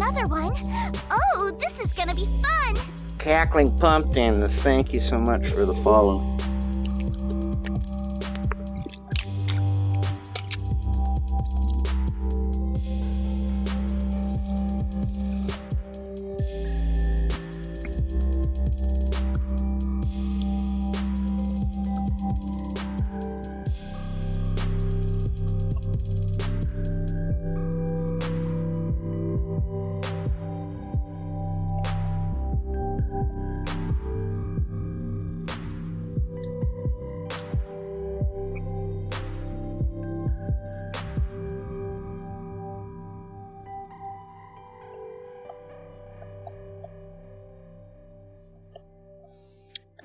another one. Oh, this is gonna be fun. Cackling Pumpkin, thank you so much for the follow.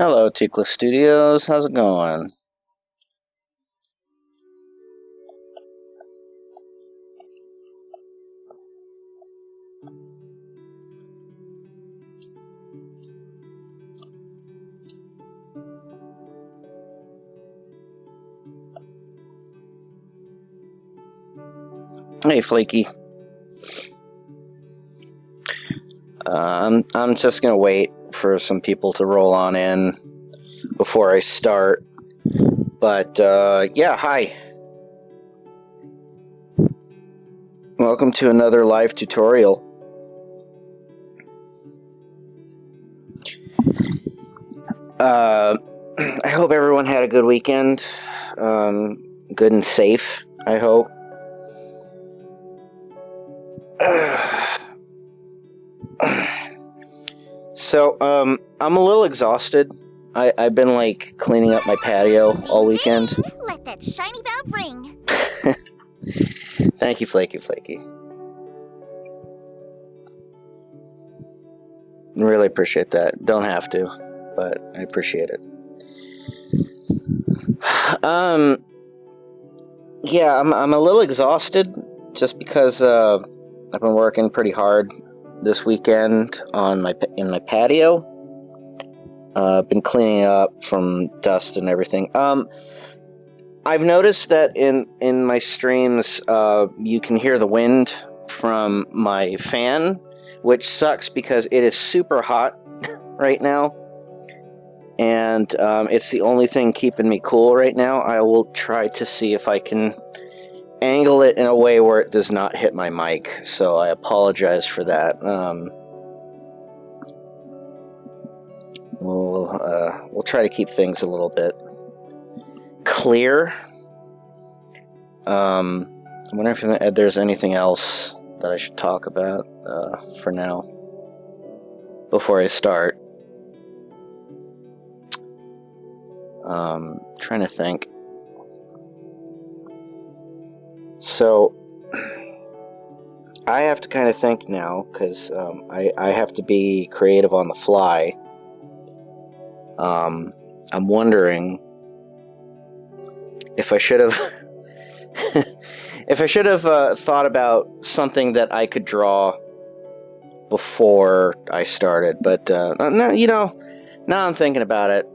Hello, Tikla Studios. How's it going? Hey, Flaky. I'm just gonna wait for some people to roll on in before I start. But yeah, hi. Welcome to another live tutorial. I hope everyone had a good weekend. Good and safe, I hope. So, I'm a little exhausted. I've been, like, cleaning up my patio all weekend. Let that shiny bell ring. Thank you, Flaky. Really appreciate that. Don't have to, but I appreciate it. Yeah, I'm a little exhausted just because I've been working pretty hard this weekend on in my patio. Been cleaning up from dust and everything. I've noticed that in my streams, you can hear the wind from my fan, which sucks because it is super hot right now. And it's the only thing keeping me cool right now. I will try to see if I can angle it in a way where it does not hit my mic. So I apologize for that. We'll try to keep things a little bit clear. I wonder if there's anything else that I should talk about for now before I start. Trying to think. So I have to kind of think now because I have to be creative on the fly. I'm wondering if I should have thought about something that I could draw before I started, but now, you know, now I'm thinking about it.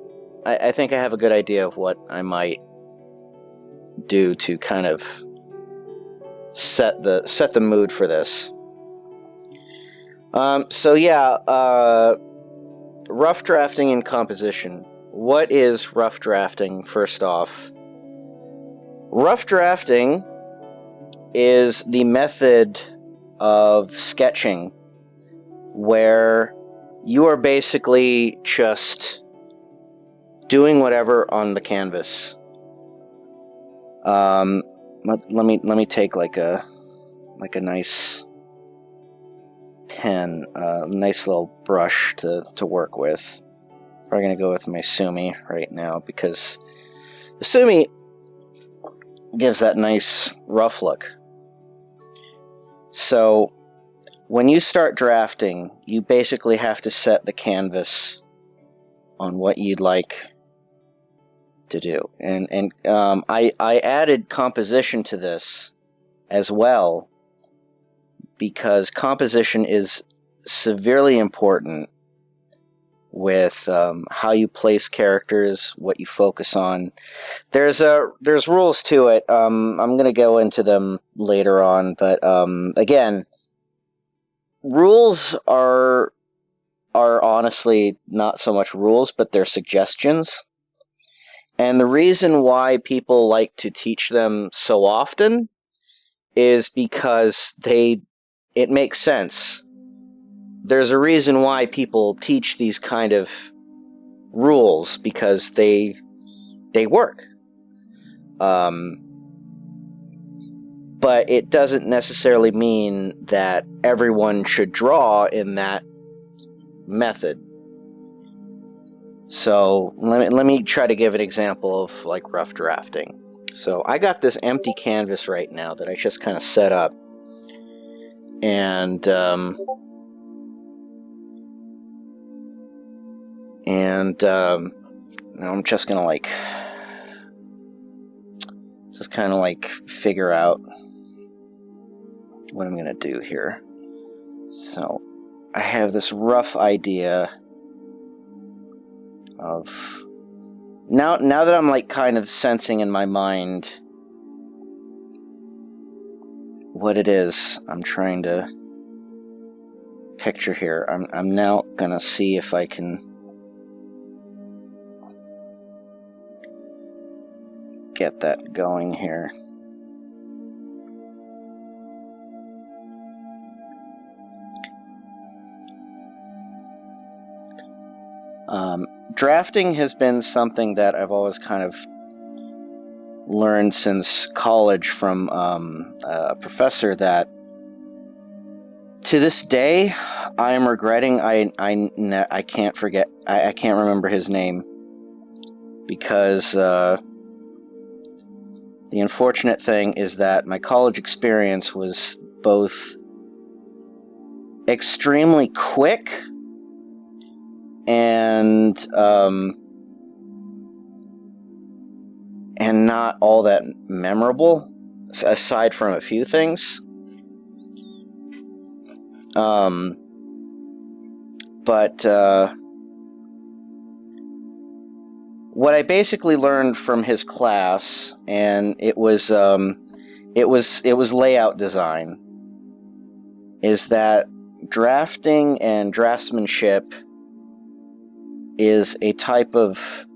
I think I have a good idea of what I might do to kind of set the mood for this. So yeah, rough drafting and composition. What is rough drafting, first off? Rough drafting is the method of sketching where you are basically just doing whatever on the canvas. Let me take like a nice pen, nice little brush to work with. Probably gonna go with my Sumi right now because the Sumi gives that nice rough look. So when you start drafting, you basically have to set the canvas on what you'd like to do. And I added composition to this as well because composition is severely important with how you place characters, what you focus on. There's rules to it. I'm going to go into them later on, but again, rules are honestly not so much rules, but they're suggestions. And the reason why people like to teach them so often is because it makes sense. There's a reason why people teach these kind of rules, because they work. But it doesn't necessarily mean that everyone should draw in that method. So let me try to give an example of like rough drafting. So I got this empty canvas right now that I just kind of set up, and now I'm just gonna kind of like figure out what I'm gonna do here. So I have this rough idea of now that I'm like kind of sensing in my mind what it is I'm trying to picture here. I'm now gonna see if I can get that going here. Drafting has been something that I've always kind of learned since college from a professor that to this day I am regretting I can't forget, I can't remember his name, because the unfortunate thing is that my college experience was both extremely quick and not all that memorable, aside from a few things. But what I basically learned from his class, and it was layout design, is that drafting and draftsmanship is a type of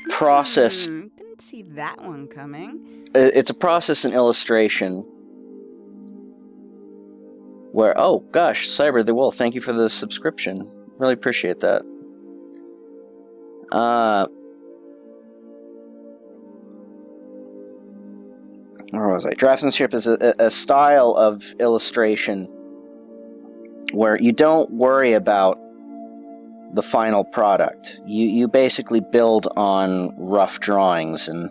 process. Didn't see that one coming. It's a process in illustration where, oh gosh, Cyber the Wolf, thank you for the subscription. Really appreciate that. Where was I? Draftsmanship is a style of illustration where you don't worry about the final product. You basically build on rough drawings and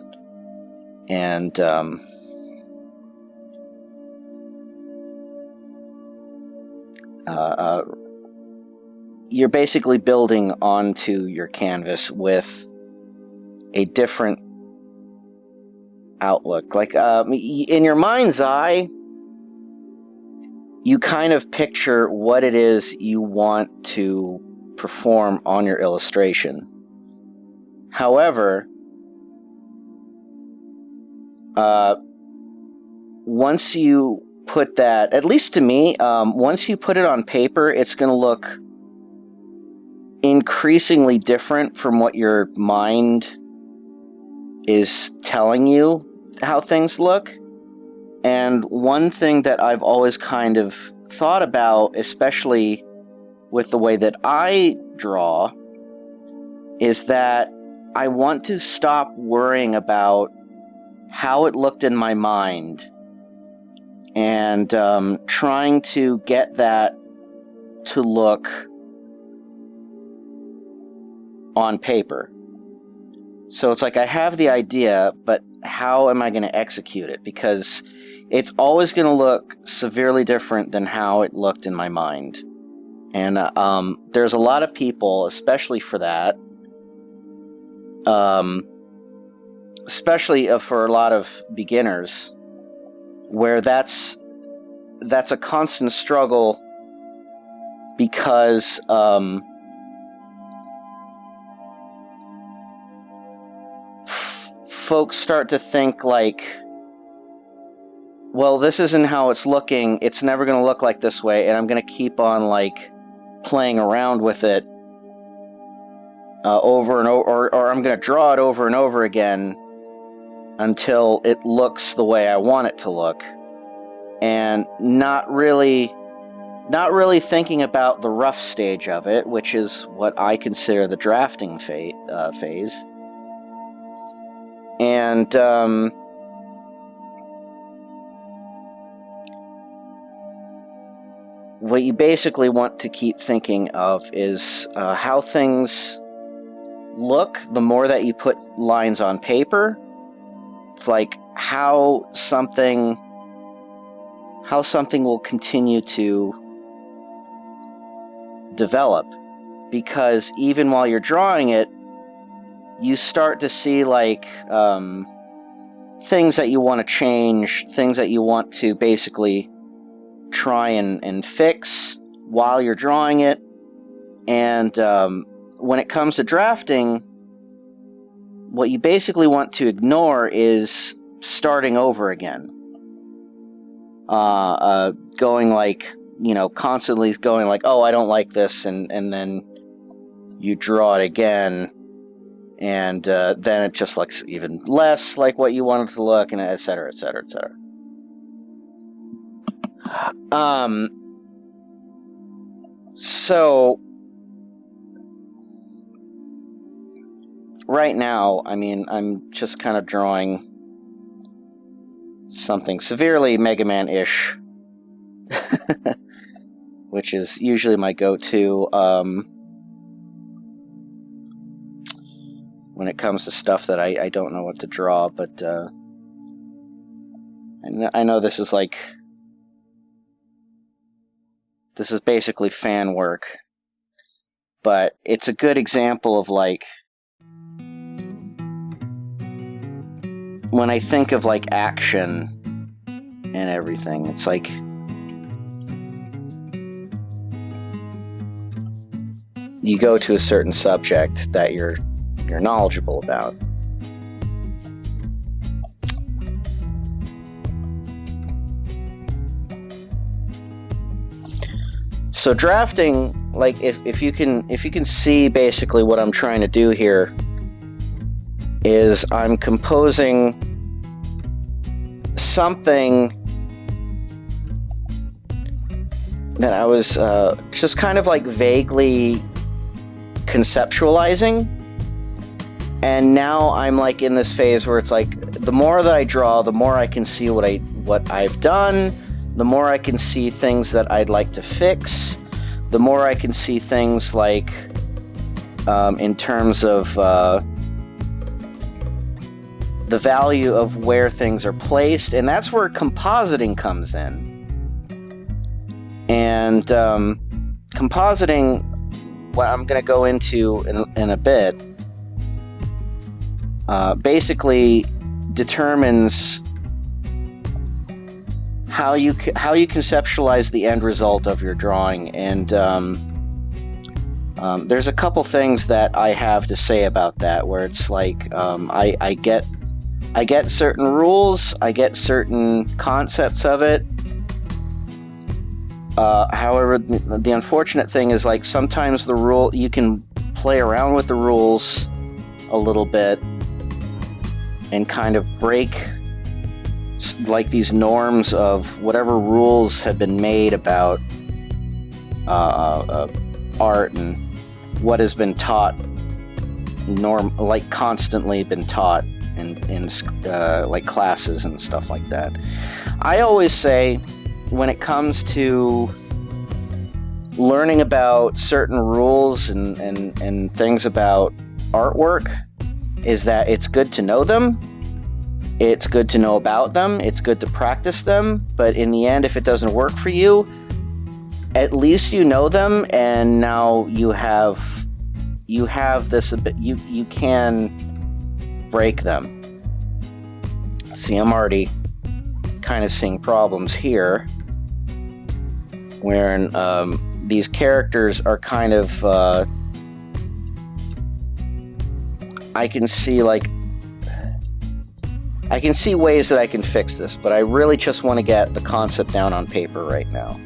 you're basically building onto your canvas with a different outlook. Like in your mind's eye, you kind of picture what it is you want to perform on your illustration. However, once you put that, at least to me, once you put it on paper, it's going to look increasingly different from what your mind is telling you how things look. And one thing that I've always kind of thought about, especially with the way that I draw, is that I want to stop worrying about how it looked in my mind and trying to get that to look on paper. So it's like I have the idea, but how am I going to execute it? Because it's always going to look severely different than how it looked in my mind. And there's a lot of people, especially for that, especially for a lot of beginners, where that's a constant struggle, because folks start to think like well, this isn't how it's looking. It's never going to look like this way, and I'm going to keep on, like, playing around with it over and over, or I'm going to draw it over and over again until it looks the way I want it to look, and not really thinking about the rough stage of it, which is what I consider the drafting phase. And what you basically want to keep thinking of is how things look the more that you put lines on paper. It's like how something will continue to develop, because even while you're drawing it, you start to see, like, things that you want to change, things that you want to basically try and fix while you're drawing it. And when it comes to drafting, what you basically want to ignore is starting over again. Going, like, constantly going like, oh, I don't like this, and then you draw it again, and then it just looks even less like what you want it to look, and et cetera, et cetera, et cetera. So right now, I mean, I'm just kind of drawing something severely Mega Man-ish, which is usually my go-to when it comes to stuff that I don't know what to draw, but I know this is like... This is basically fan work, but it's a good example of, like, when I think of, like, action and everything, it's like you go to a certain subject that you're knowledgeable about. So drafting, like, if you can see basically what I'm trying to do here is I'm composing something that I was just kind of like vaguely conceptualizing, and now I'm like in this phase where it's like the more that I draw, the more I can see what I've done. The more I can see things that I'd like to fix, the more I can see things like, in terms of the value of where things are placed, and that's where compositing comes in. And compositing, what I'm going to go into in a bit, basically determines how you conceptualize the end result of your drawing. And there's a couple things that I have to say about that, where it's like I get certain rules, I get certain concepts of it. However, the unfortunate thing is, like, sometimes the rule, you can play around with the rules a little bit and kind of break, like, these norms of whatever rules have been made about art and what has been taught, constantly been taught in like classes and stuff like that. I always say, when it comes to learning about certain rules and things about artwork, is that it's good to know them. It's good to know about them. It's good to practice them. But in the end, if it doesn't work for you, at least you know them, and now you have this. You can break them. See, I'm already kind of seeing problems here, where these characters are kind of. I can see, like, I can see ways that I can fix this, but I really just want to get the concept down on paper right now.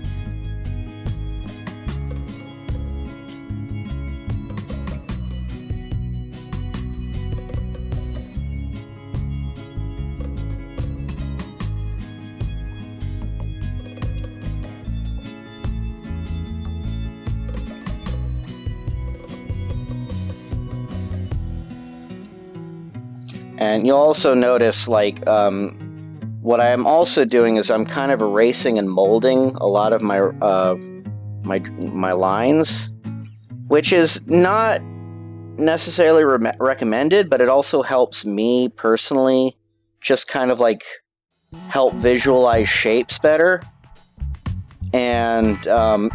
And you'll also notice, like, what I'm also doing is I'm kind of erasing and molding a lot of my my lines, which is not necessarily recommended, but it also helps me personally just kind of like help visualize shapes better. And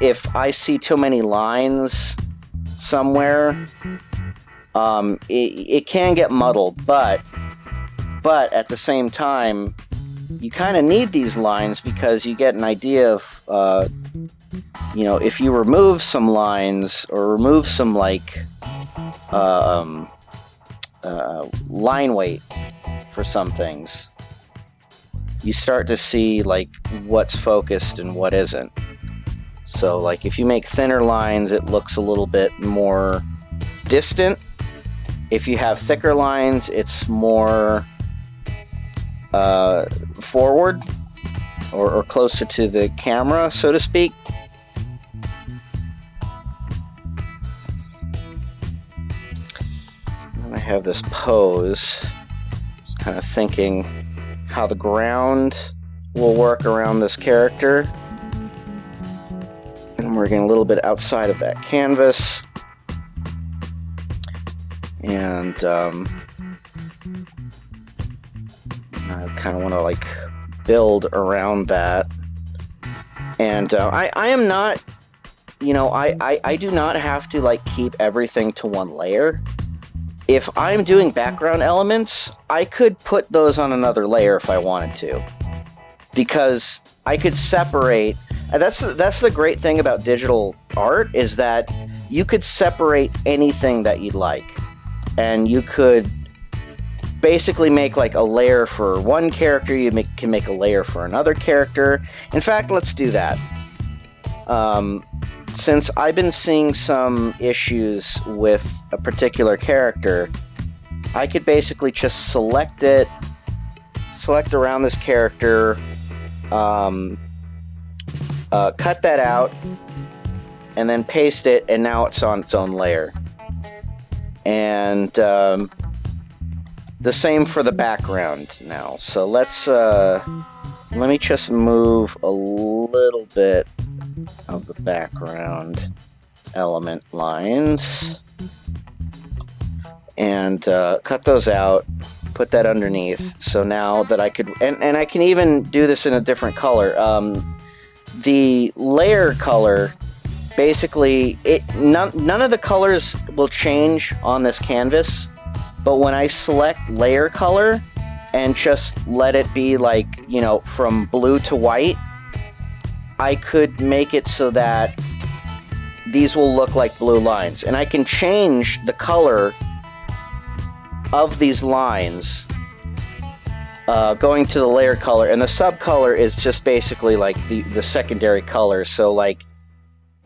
if I see too many lines somewhere, it can get muddled, but at the same time, you kind of need these lines because you get an idea of, you know, if you remove some lines or remove some, like, line weight for some things, you start to see, like, what's focused and what isn't. So, like, if you make thinner lines, it looks a little bit more distant. If you have thicker lines, it's more forward or closer to the camera, so to speak. And I have this pose. Just kind of thinking how the ground will work around this character. And I'm working a little bit outside of that canvas. And I kind of want to, like, build around that. And I am not, you know, I do not have to, like, keep everything to one layer. If I'm doing background elements, I could put those on another layer if I wanted to, because I could separate. That's the great thing about digital art, is that you could separate anything that you'd like. And you could basically make, like, a layer for one character. You can make a layer for another character. In fact, let's do that. Since I've been seeing some issues with a particular character, I could basically just select around this character, cut that out, and then paste it, and now it's on its own layer. And the same for the background now. So let me just move a little bit of the background element lines and cut those out, put that underneath. So now that I could, and I can even do this in a different color. The layer color, basically, none of the colors will change on this canvas, but when I select layer color and just let it be, like, you know, from blue to white, I could make it so that these will look like blue lines. And I can change the color of these lines going to the layer color, and the subcolor is just basically like the secondary color. So, like,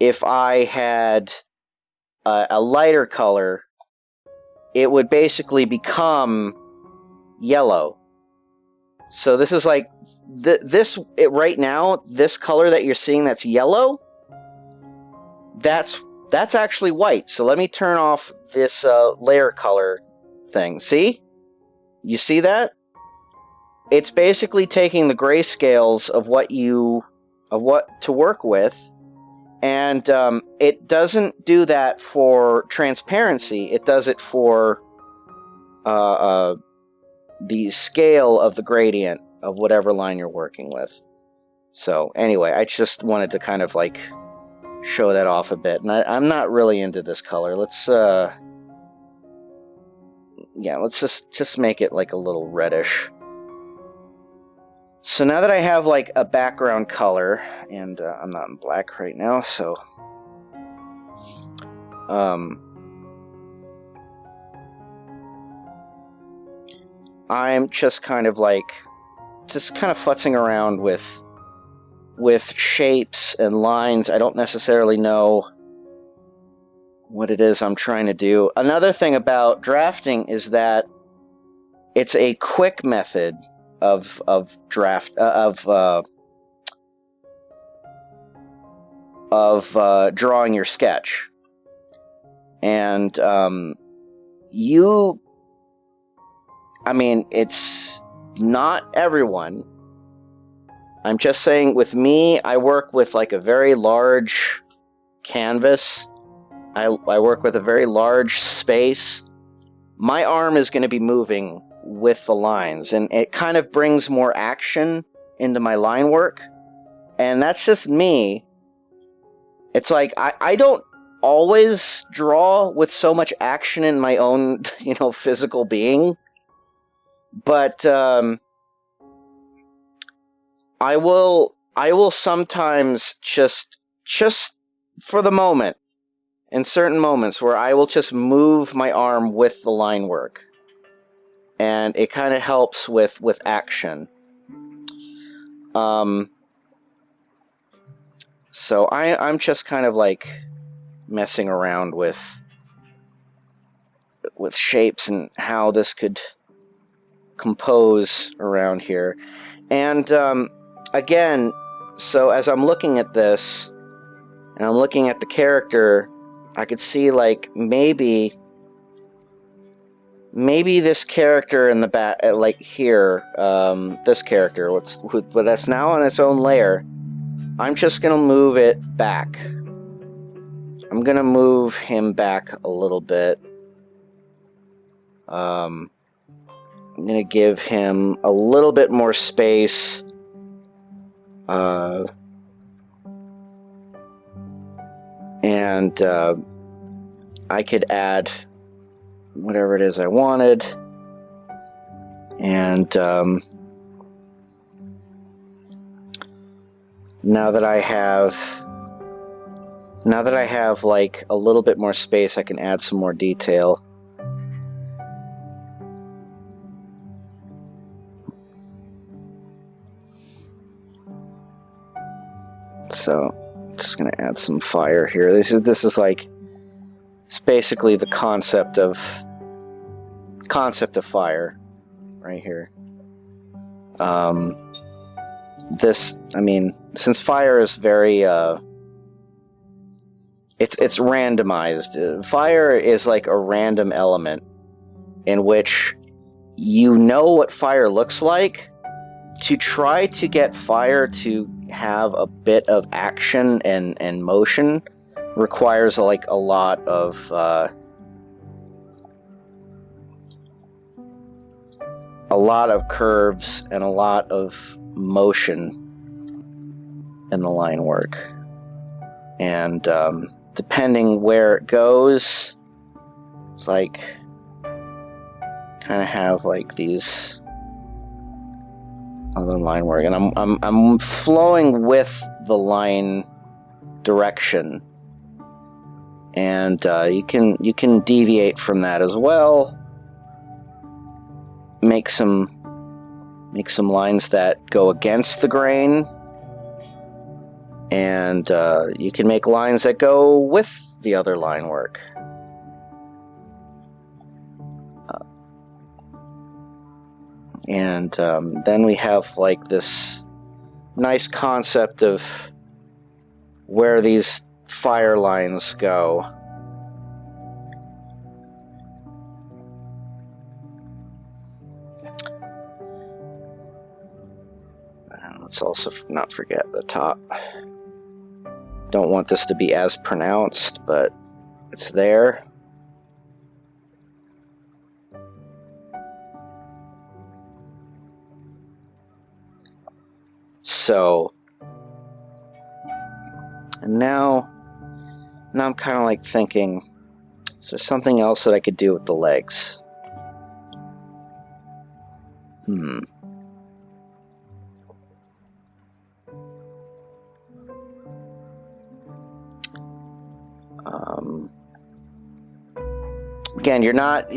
if I had a lighter color, it would basically become yellow. So this is like right now, this color that you're seeing that's yellow, that's actually white. So let me turn off this layer color thing. See? You see that? It's basically taking the grayscales of what to work with, and it doesn't do that for transparency. It does it for the scale of the gradient of whatever line you're working with. So anyway, I just wanted to kind of, like, show that off a bit. And I'm not really into this color. Let's just make it, like, a little reddish. So now that I have, like, a background color, and I'm not in black right now, so I'm just kind of futzing around with shapes and lines. I don't necessarily know what it is I'm trying to do. Another thing about drafting is that it's a quick method of drawing your sketch. And it's not everyone. I'm just saying, with me, I work with like a very large canvas. I work with a very large space. My arm is going to be moving with the lines, and it kind of brings more action into my line work. And that's just me. It's like, I don't always draw with so much action in my own, physical being. But I will sometimes just for the moment, in certain moments where I will just move my arm with the line work. And it kind of helps with action. So I'm just kind of like messing around with shapes and how this could compose around here. And again, so as I'm looking at this and I'm looking at the character, I could see like maybe this character in the back, like here, this character, that's now on its own layer. I'm just gonna move it back. I'm gonna move him back a little bit. I'm gonna give him a little bit more space. And I could add whatever it is I wanted. And now that I have like a little bit more space, I can add some more detail. So, just gonna add some fire here. This is like, it's basically the concept of fire right here. Since fire is very it's randomized. Fire is like a random element in which you know what fire looks like. To try to get fire to have a bit of action and motion requires like a lot of curves and a lot of motion in the line work. And depending where it goes, it's like kind of have like these other line work, and I'm flowing with the line direction, and you can deviate from that as well. Make some lines that go against the grain, and you can make lines that go with the other line work. And then we have like this nice concept of where these fire lines go. And let's also not forget the top. Don't want this to be as pronounced, but it's there. So, and now I'm kind of like thinking, is there something else that I could do with the legs? Again, you're not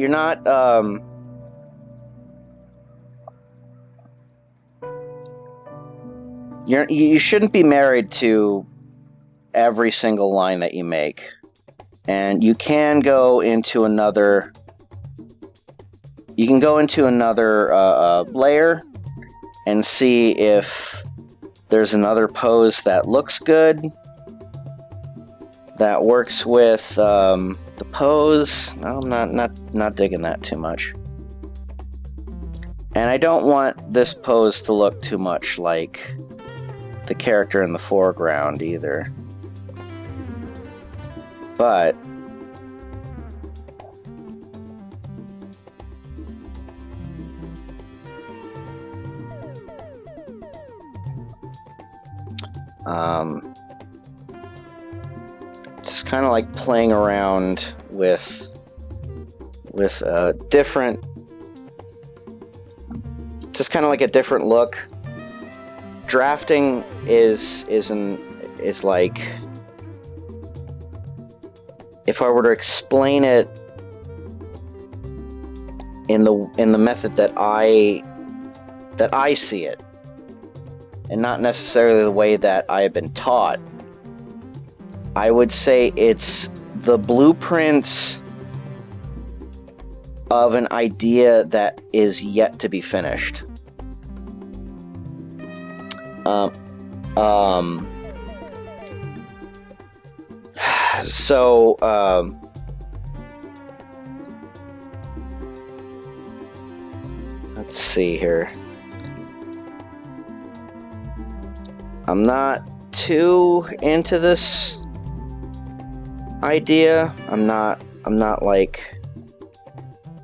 you shouldn't be married to every single line that you make. And you can go into another... You can go into another layer and see if there's another pose that looks good, that works with the pose. No, I'm not digging that too much. And I don't want this pose to look too much like the character in the foreground either. But just kind of like playing around with different, just kind of like a different look. Drafting is like, if I were to explain it in the method that I see it, and not necessarily the way that I have been taught, I would say it's the blueprints of an idea that is yet to be finished. So, let's see here. I'm not too into this idea. I'm not like...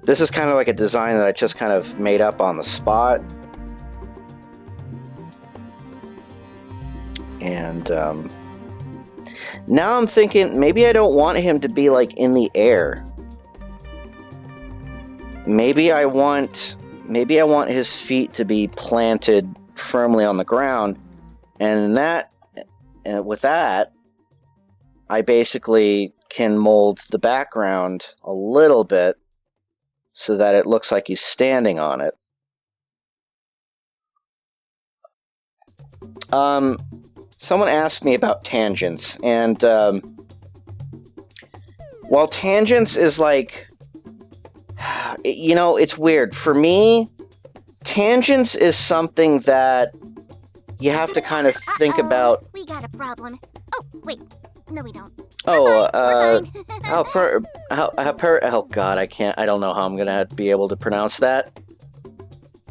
This is kind of like a design that I just kind of made up on the spot. And, now I'm thinking, maybe I don't want him to be, like, in the air. Maybe I want his feet to be planted firmly on the ground. And with that, I basically can mold the background a little bit so that it looks like he's standing on it. Someone asked me about tangents, and while tangents is like, you know, it's weird. For me, tangents is something that you have to kind of think about. We got a problem. Oh, wait. No, we don't. Oh, We're fine. oh god, I don't know how I'm gonna be able to pronounce that.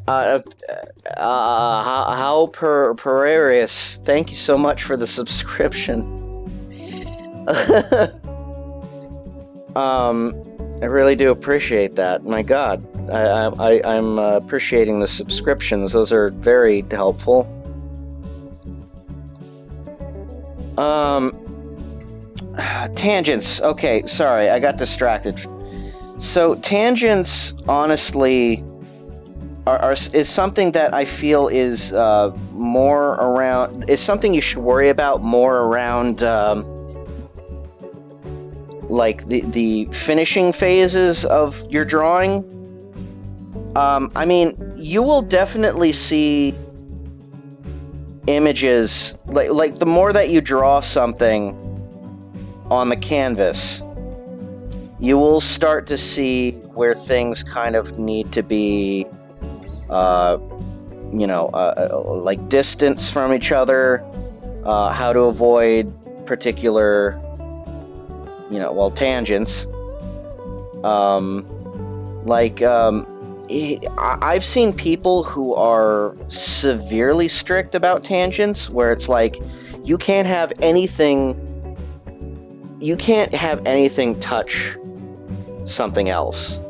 How Perarius, thank you so much for the subscription. I really do appreciate that. My god, I'm appreciating the subscriptions. Those are very helpful. Tangents. Okay, sorry, I got distracted. So tangents, honestly, is something that I feel is more around. Is something you should worry about more around, like the finishing phases of your drawing. I mean, you will definitely see images like the more that you draw something on the canvas, you will start to see where things kind of need to be, like distance from each other, how to avoid particular, tangents. I've seen people who are severely strict about tangents, where it's like, you can't have anything touch something else.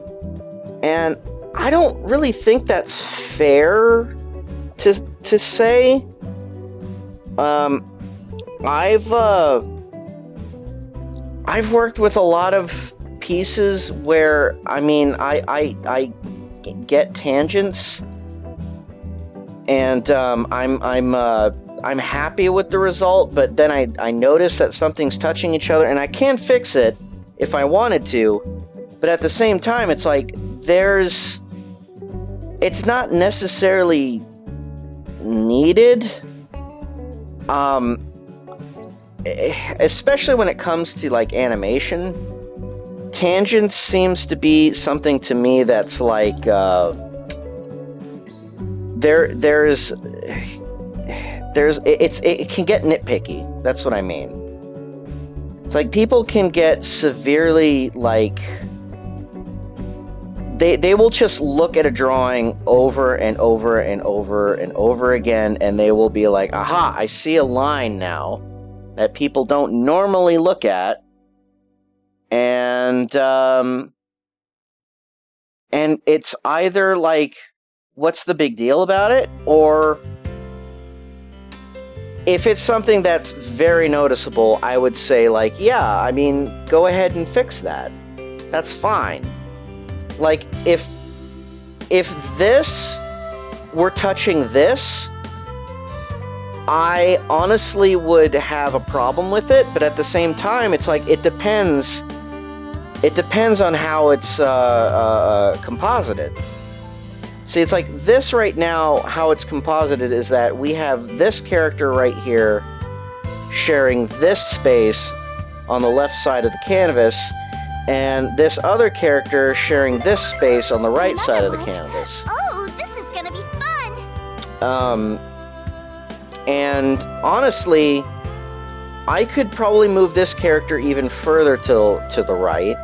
And I don't really think that's fair to say. I've worked with a lot of pieces where, I mean, I get tangents, and I'm happy with the result, but then I notice that something's touching each other, and I can fix it if I wanted to, but at the same time, it's like, it's not necessarily needed, especially when it comes to like animation, tangents seems to be something to me that's like it can get nitpicky. That's what I mean. It's like people can get severely like they will just look at a drawing over and over and over and over again, and they will be like, aha, I see a line now that people don't normally look at, and it's either like, what's the big deal about it? Or if it's something that's very noticeable, I would say like, yeah, I mean, go ahead and fix that. That's fine. Like, if this were touching this, I honestly would have a problem with it, but at the same time, it's like, it depends on how it's composited. See, it's like this right now, how it's composited is that we have this character right here sharing this space on the left side of the canvas, and this other character sharing this space on the right side of the canvas. Oh, this is gonna be fun! And honestly, I could probably move this character even further to the right,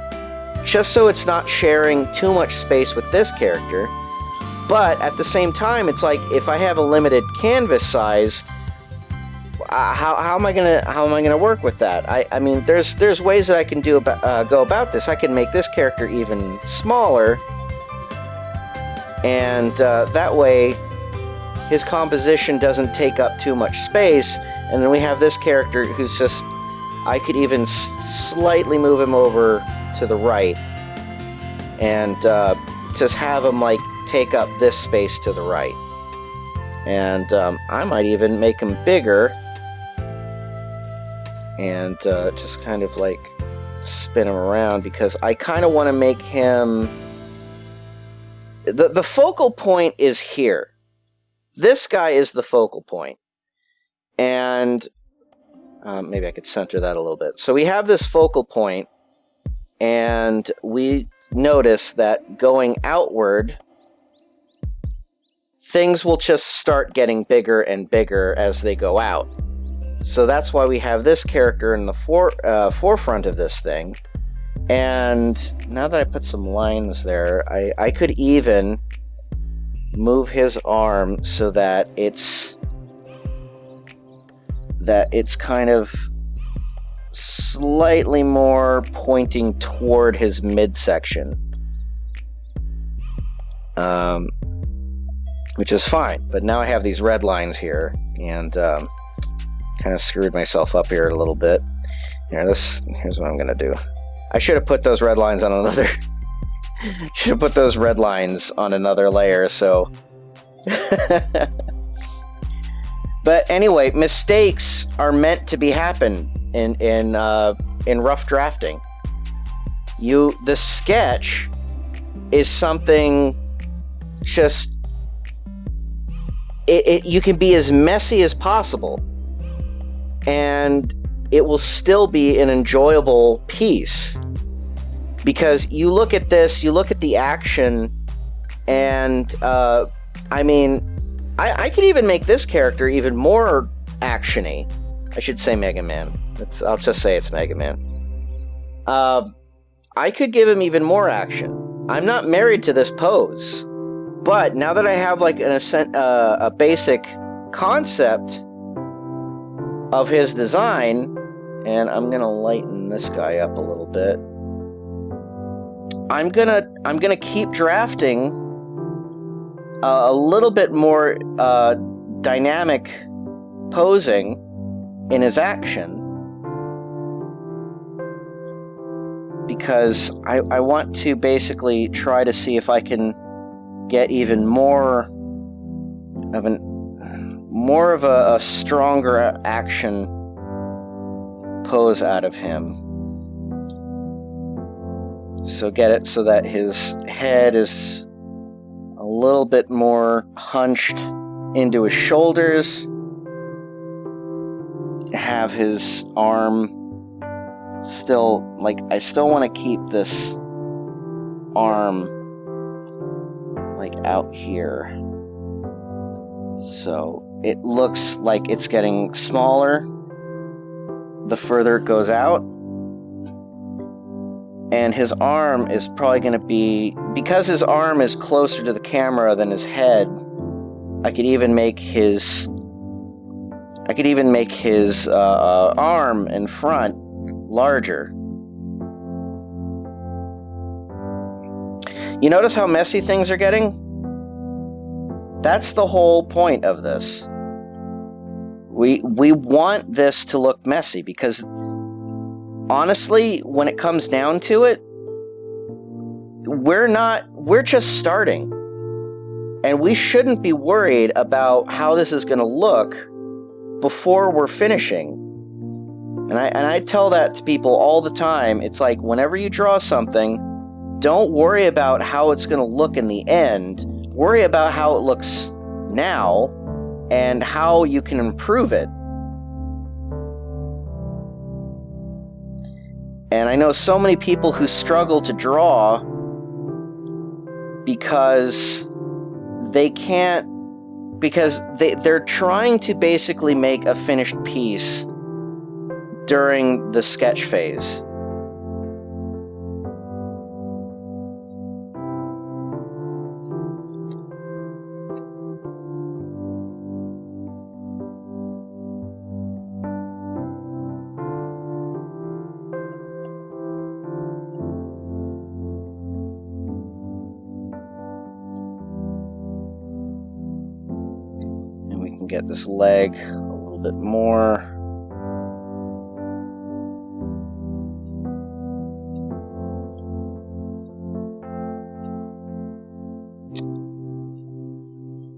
just so it's not sharing too much space with this character. But at the same time, it's like, if I have a limited canvas size, how am I gonna work with that? I mean, there's ways that I can go about this. I can make this character even smaller, and that way his composition doesn't take up too much space. And then we have this character who's just, I could even slightly move him over to the right, and just have him like take up this space to the right. And I might even make him bigger and just kind of like spin him around, because I kind of want to make him... The focal point is here. This guy is the focal point. And maybe I could center that a little bit. So we have this focal point, and we notice that going outward, things will just start getting bigger and bigger as they go out. So that's why we have this character in the forefront of this thing. And now that I put some lines there, I could even move his arm so that it's kind of slightly more pointing toward his midsection. Which is fine, but now I have these red lines here, and kind of screwed myself up here a little bit. Here's what I'm gonna do. I should have put those red lines on another... should have put those red lines on another layer, so... But anyway, mistakes are meant to be happen in rough drafting. The sketch is something just... you can be as messy as possible, and it will still be an enjoyable piece. Because you look at this, you look at the action, and I mean, I could even make this character even more action-y. I should say Mega Man. I'll just say it's Mega Man. I could give him even more action. I'm not married to this pose, but now that I have like a basic concept of his design, and I'm gonna lighten this guy up a little bit. I'm gonna keep drafting a little bit more dynamic posing in his action, because I want to basically try to see if I can get even more of a stronger action pose out of him. So get it so that his head is a little bit more hunched into his shoulders, have his arm still, like, I still want to keep this arm, like, out here. So it looks like it's getting smaller the further it goes out. And his arm is probably going to be, because his arm is closer to the camera than his head, I could even make his arm in front larger. You notice how messy things are getting? That's the whole point of this. We want this to look messy because honestly, when it comes down to it, we're just starting. And we shouldn't be worried about how this is going to look before we're finishing. And I tell that to people all the time. It's like, whenever you draw something, don't worry about how it's going to look in the end. Worry about how it looks now and how you can improve it. And I know so many people who struggle to draw because they're trying to basically make a finished piece during the sketch phase. Get this leg a little bit more.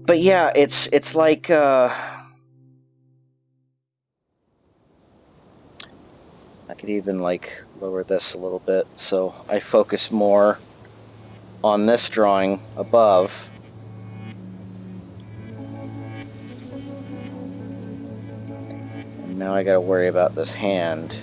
But yeah, it's like I could even like lower this a little bit so I focus more on this drawing above. Now I gotta worry about this hand.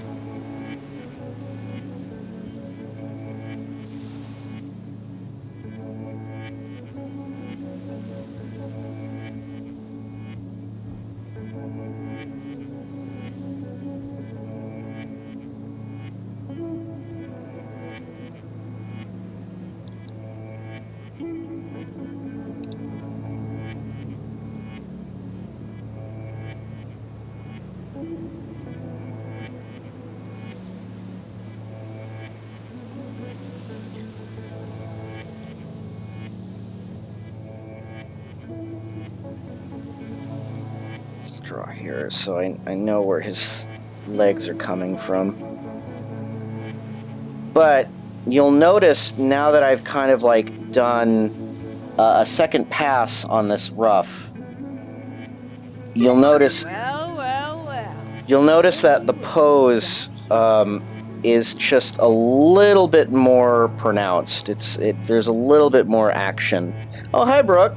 Let's draw here so I know where his legs are coming from. But you'll notice now that I've kind of like done a second pass on this rough, you'll notice you'll notice that the pose is just a little bit more pronounced. There's a little bit more action. Oh, hi, Brooke.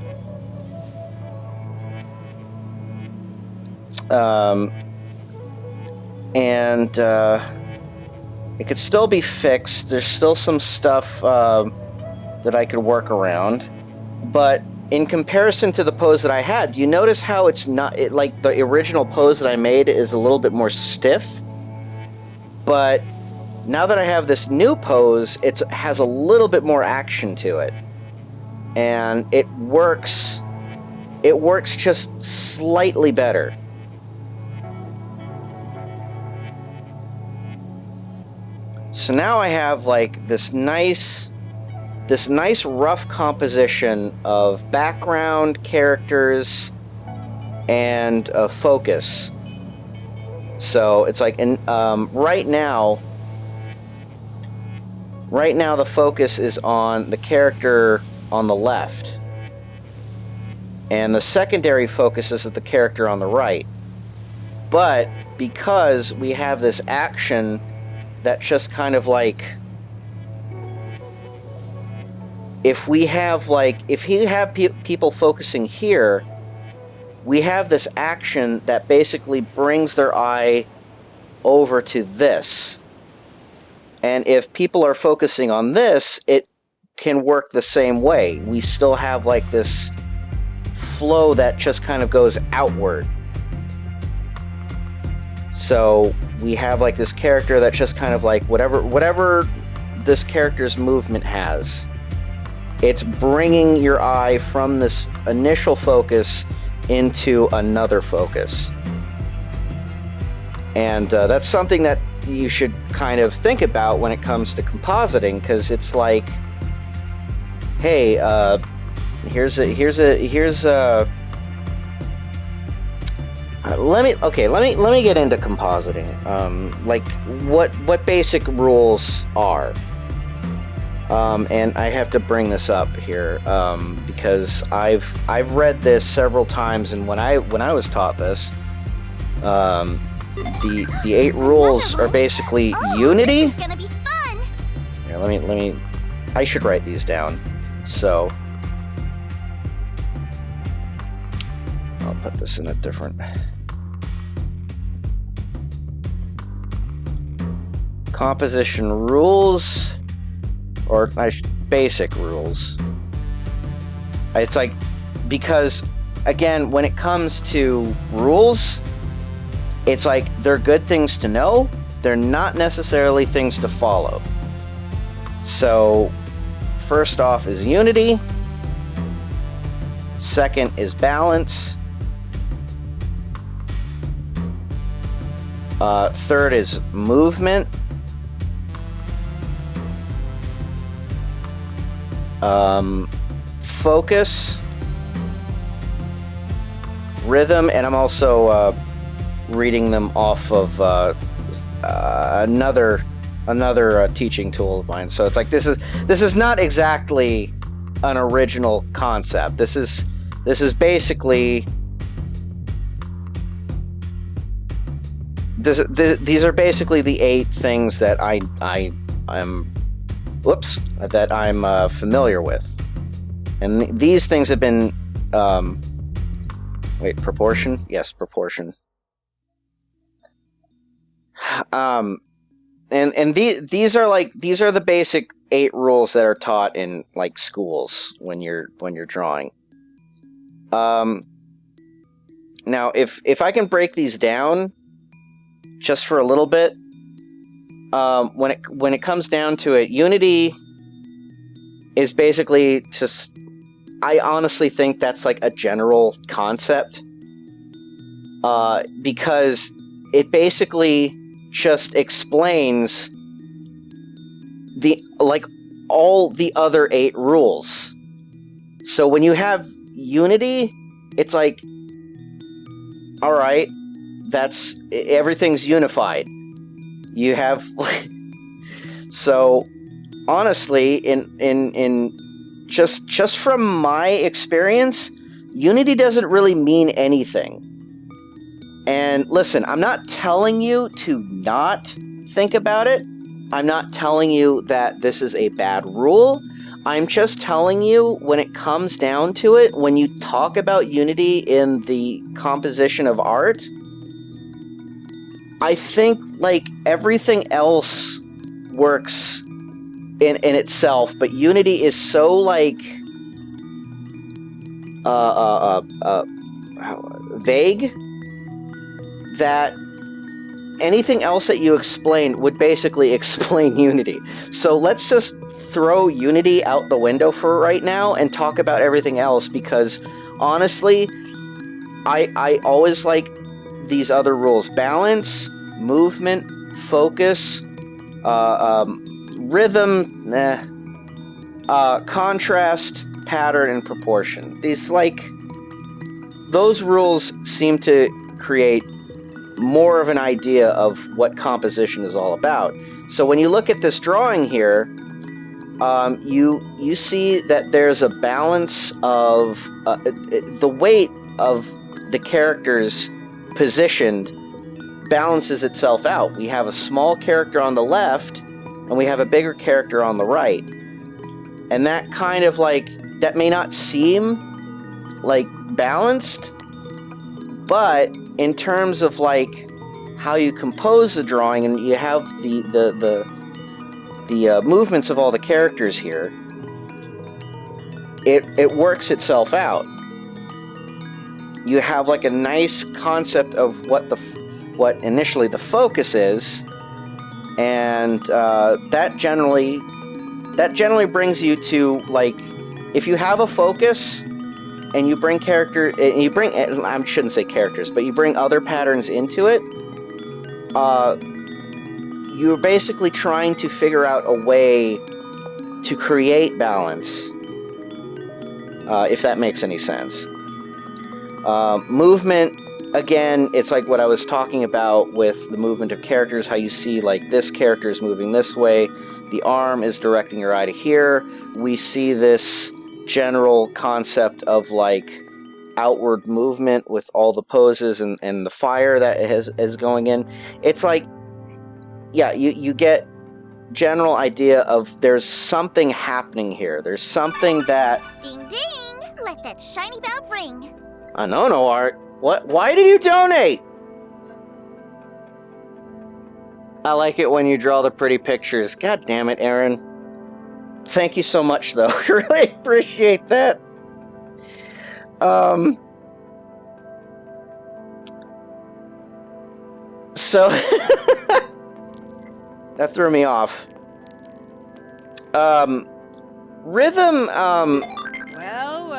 It could still be fixed. There's still some stuff that I could work around, but in comparison to the pose that I had, you notice how it's not like the original pose that I made is a little bit more stiff, but now that I have this new pose, it has a little bit more action to it, and it works just slightly better. So now I have like this nice rough composition of background, characters, and a focus. So it's like right now the focus is on the character on the left, and the secondary focus is at the character on the right. But because we have this action that just kind of like, if you have people focusing here, we have this action that basically brings their eye over to this. And if people are focusing on this, it can work the same way. We still have like this flow that just kind of goes outward. So we have like this character that just kind of like whatever this character's movement has, it's bringing your eye from this initial focus into another focus. And that's something that you should kind of think about when it comes to compositing, because it's like, hey, let me get into compositing. Like what basic rules are. And I have to bring this up here because I've read this several times, and when I was taught this, the 8 rules are basically unity. This is gonna be fun. Here, let me. I should write these down. So I'll put this in a different. Composition rules, or basic rules. It's like, because again, when it comes to rules, it's like they're good things to know. They're not necessarily things to follow. So first off is unity. Second is balance. Third is movement. Focus, rhythm, and I'm also reading them off of another teaching tool of mine. So it's like this is not exactly an original concept. This is basically these are basically the 8 things that I'm familiar with. And these things have been proportion? Yes, proportion. And these are the basic 8 rules that are taught in like schools when you're drawing. Now if I can break these down just for a little bit, when it comes down to it, unity is basically just, I honestly think that's like a general concept, because it basically just explains all the other 8 rules. So when you have unity, it's like, all right, everything's unified. You have so honestly, in just from my experience, unity doesn't really mean anything. And listen, I'm not telling you to not think about it. I'm not telling you that this is a bad rule. I'm just telling you, when it comes down to it, when you talk about unity in the composition of art, I think like everything else works in itself, but unity is so like vague that anything else that you explain would basically explain unity. So let's just throw unity out the window for right now and talk about everything else, because honestly, I always like these other rules: balance, movement, focus, rhythm, contrast, pattern, and proportion. Those rules seem to create more of an idea of what composition is all about. So when you look at this drawing here, you see that there's a balance of the weight of the characters positioned balances itself out. We have a small character on the left, and we have a bigger character on the right. And that kind of that may not seem like balanced, But in terms of like how you compose the drawing, and you have the movements of all the characters here, it works itself out. You have like a nice concept of what initially the focus is, and that generally brings you to, like, if you have a focus and you bring I shouldn't say characters, but you bring other patterns into it, you're basically trying to figure out a way to create balance, if that makes any sense. Movement, again, it's like what I was talking about with the movement of characters, how you see, like, this character is moving this way, the arm is directing your eye to here. We see this general concept of, like, outward movement with all the poses and the fire that is going in. It's like, yeah, you get general idea of there's something happening here. There's something that... Ding ding! Let that shiny bell ring. No, Art. What? Why did you donate? I like it when you draw the pretty pictures. God damn it, Aaron. Thank you so much, though. Really appreciate that. So... that threw me off. Rhythm, Well.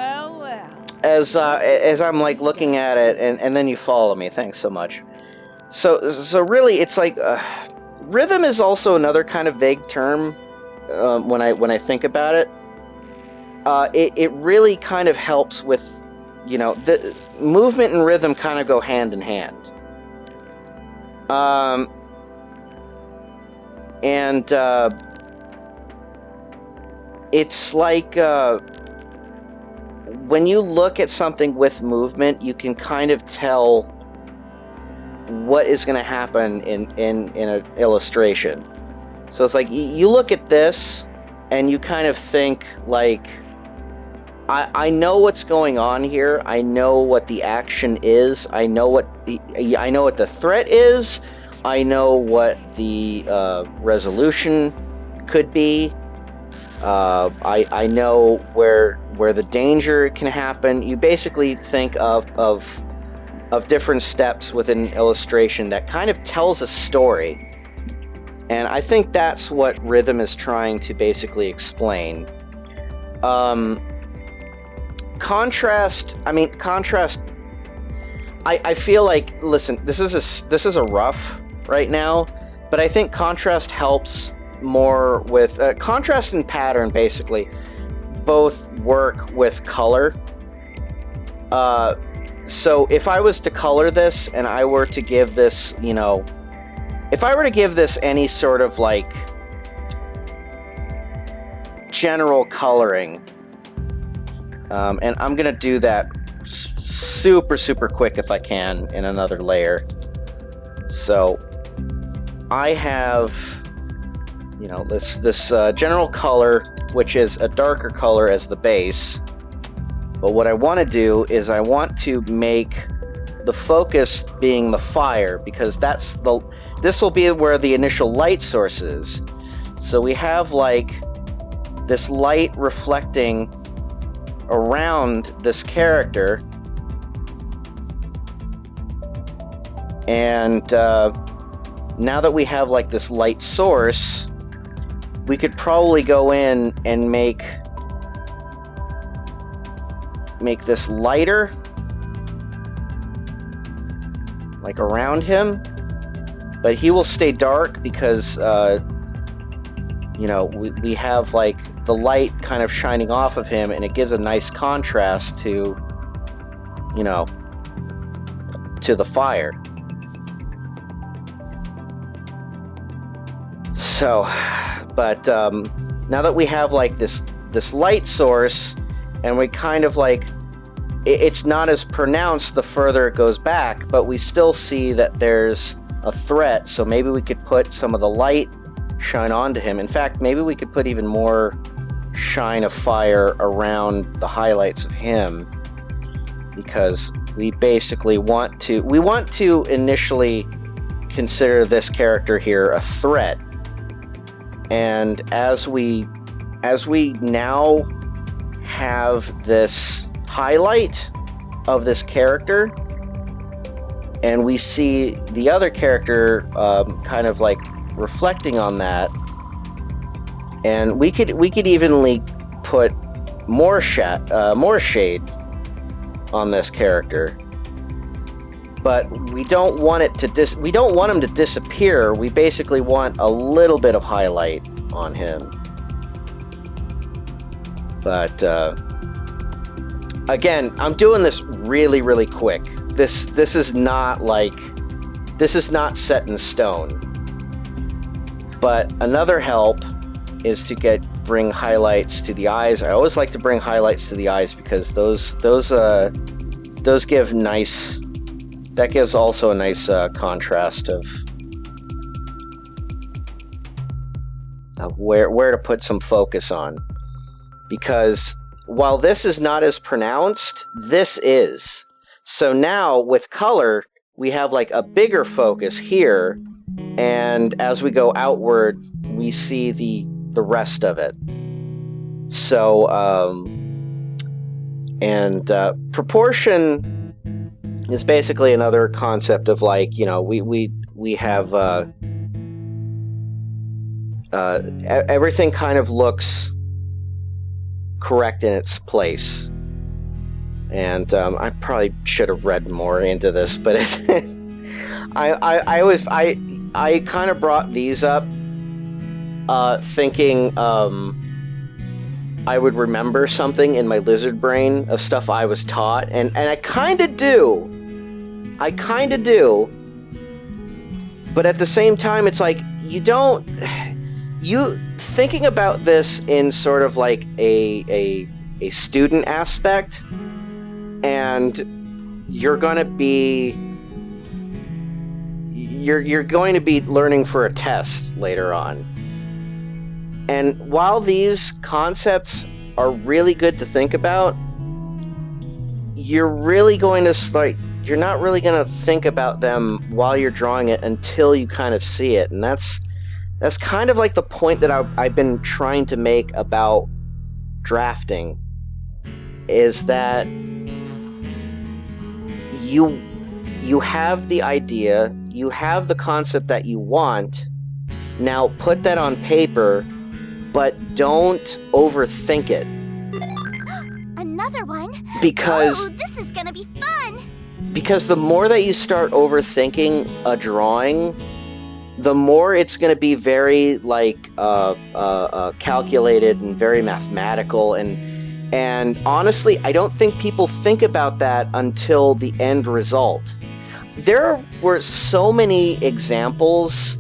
as I'm, like, looking at it, and then you follow me. Thanks so much. So really, it's like, rhythm is also another kind of vague term, when I think about it. It really kind of helps with, you know, the movement and rhythm kind of go hand in hand. It's like, when you look at something with movement, you can kind of tell what is going to happen in an illustration. So it's like, you look at this, and you kind of think, like, I know what's going on here. I know what the action is. I know what the threat is. I know what the resolution could be. I know where the danger can happen. You basically think of different steps within an illustration that kind of tells a story. And I think that's what rhythm is trying to basically explain. Contrast. I feel like, listen, this is a rough right now, but I think contrast helps more with contrast and pattern. Basically, both work with color. So if I was to color this, and I were to give this, you know, if I were to give this any sort of, like, general coloring, and I'm gonna do that super quick if I can in another layer. So I have, you know, this general color, which is a darker color as the base. But what I want to do is I want to make the focus being the fire, because this will be where the initial light source is. So we have, like, this light reflecting around this character, and now that we have, like, this light source, we could probably go in and make this lighter, like, around him, but he will stay dark because you know, we have, like, the light kind of shining off of him, and it gives a nice contrast to, you know, to the fire. So, but now that we have, like, this light source, and we kind of, like, it's not as pronounced the further it goes back, but we still see that there's a threat, so maybe we could put some of the light shine onto him. In fact, maybe we could put even more shine of fire around the highlights of him, because we basically want to initially consider this character here a threat. And as we now have this highlight of this character, and we see the other character kind of like reflecting on that, and we could evenly put more shade on this character, but we don't want him to disappear. We basically want a little bit of highlight on him. But again, I'm doing this really, really quick. This is not set in stone. But another help is to bring highlights to the eyes. I always like to bring highlights to the eyes because those give nice. That gives also a nice contrast of where to put some focus on. Because while this is not as pronounced, this is. So now with color, we have like a bigger focus here, and as we go outward, we see the rest of it. So, proportion is basically another concept of like, we have everything kind of looks correct in its place. And I probably should have read more into this, but I kind of brought these up thinking I would remember something in my lizard brain of stuff I was taught, and I kind of do. But at the same time, it's like you thinking about this in sort of like a student aspect, and you're going to be learning for a test later on. And while these concepts are really good to think about, you're not really going to think about them while you're drawing it until you kind of see it. And that's kind of like the point that I've been trying to make about drafting, is that you have the idea, you have the concept that you want, now put that on paper, but don't overthink it. Another one? Because this is gonna be fun! Because the more that you start overthinking a drawing, the more it's going to be very calculated and very mathematical, and honestly, I don't think people think about that until the end result. There were so many examples,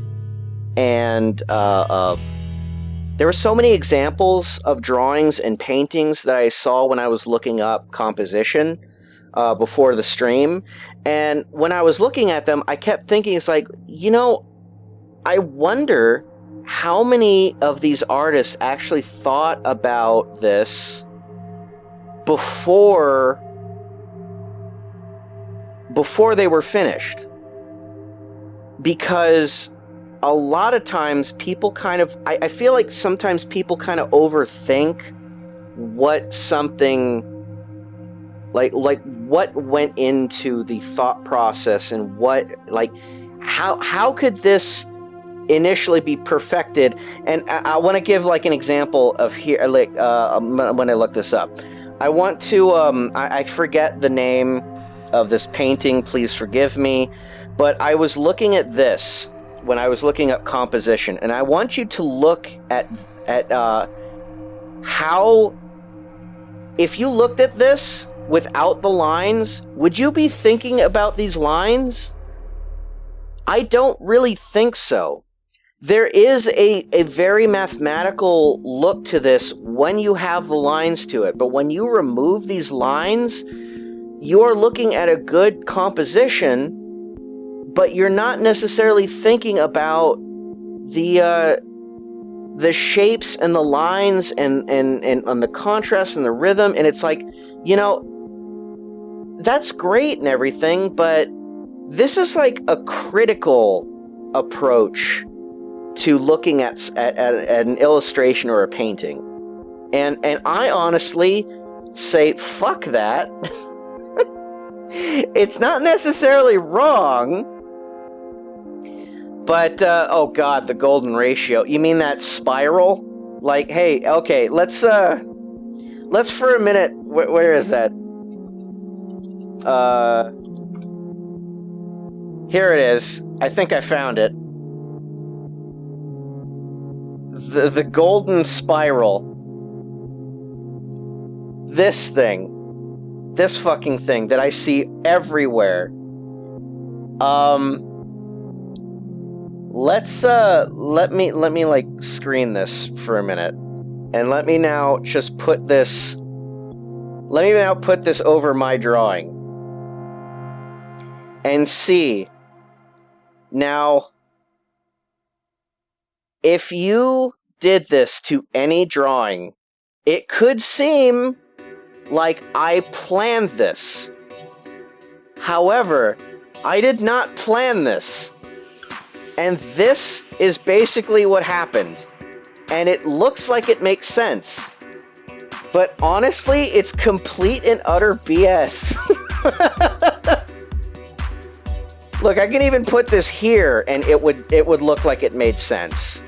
and there were so many examples of drawings and paintings that I saw when I was looking up composition before the stream, and when I was looking at them, I kept thinking, it's like, I wonder how many of these artists actually thought about this before they were finished. Because a lot of times people I feel like sometimes people kind of overthink what something, like what went into the thought process, and how could this initially be perfected. And I want to give like an example of here, when I look this up. I want to I forget the name of this painting, please forgive me, but I was looking at this when I was looking up composition, and I want you to look at how, if you looked at this without the lines, would you be thinking about these lines? I don't really think so. There is a very mathematical look to this when you have the lines to it, but when you remove these lines, you are looking at a good composition, but you're not necessarily thinking about the shapes and the lines and the contrast and the rhythm. And it's like, that's great and everything, but this is like a critical approach to looking at an illustration or a painting. And I honestly say, fuck that. It's not necessarily wrong, but, oh god, the golden ratio. You mean that spiral? Like, hey, okay, let's for a minute, where is that? Here it is. I think I found it. The golden spiral. This thing. This fucking thing that I see everywhere. Let me like screen this for a minute. And let me now just put this over my drawing. And see. Now, if you did this to any drawing, it could seem like I planned this. However, I did not plan this. And this is basically what happened. And it looks like it makes sense. But honestly, it's complete and utter BS. Look, I can even put this here and it would look like it made sense.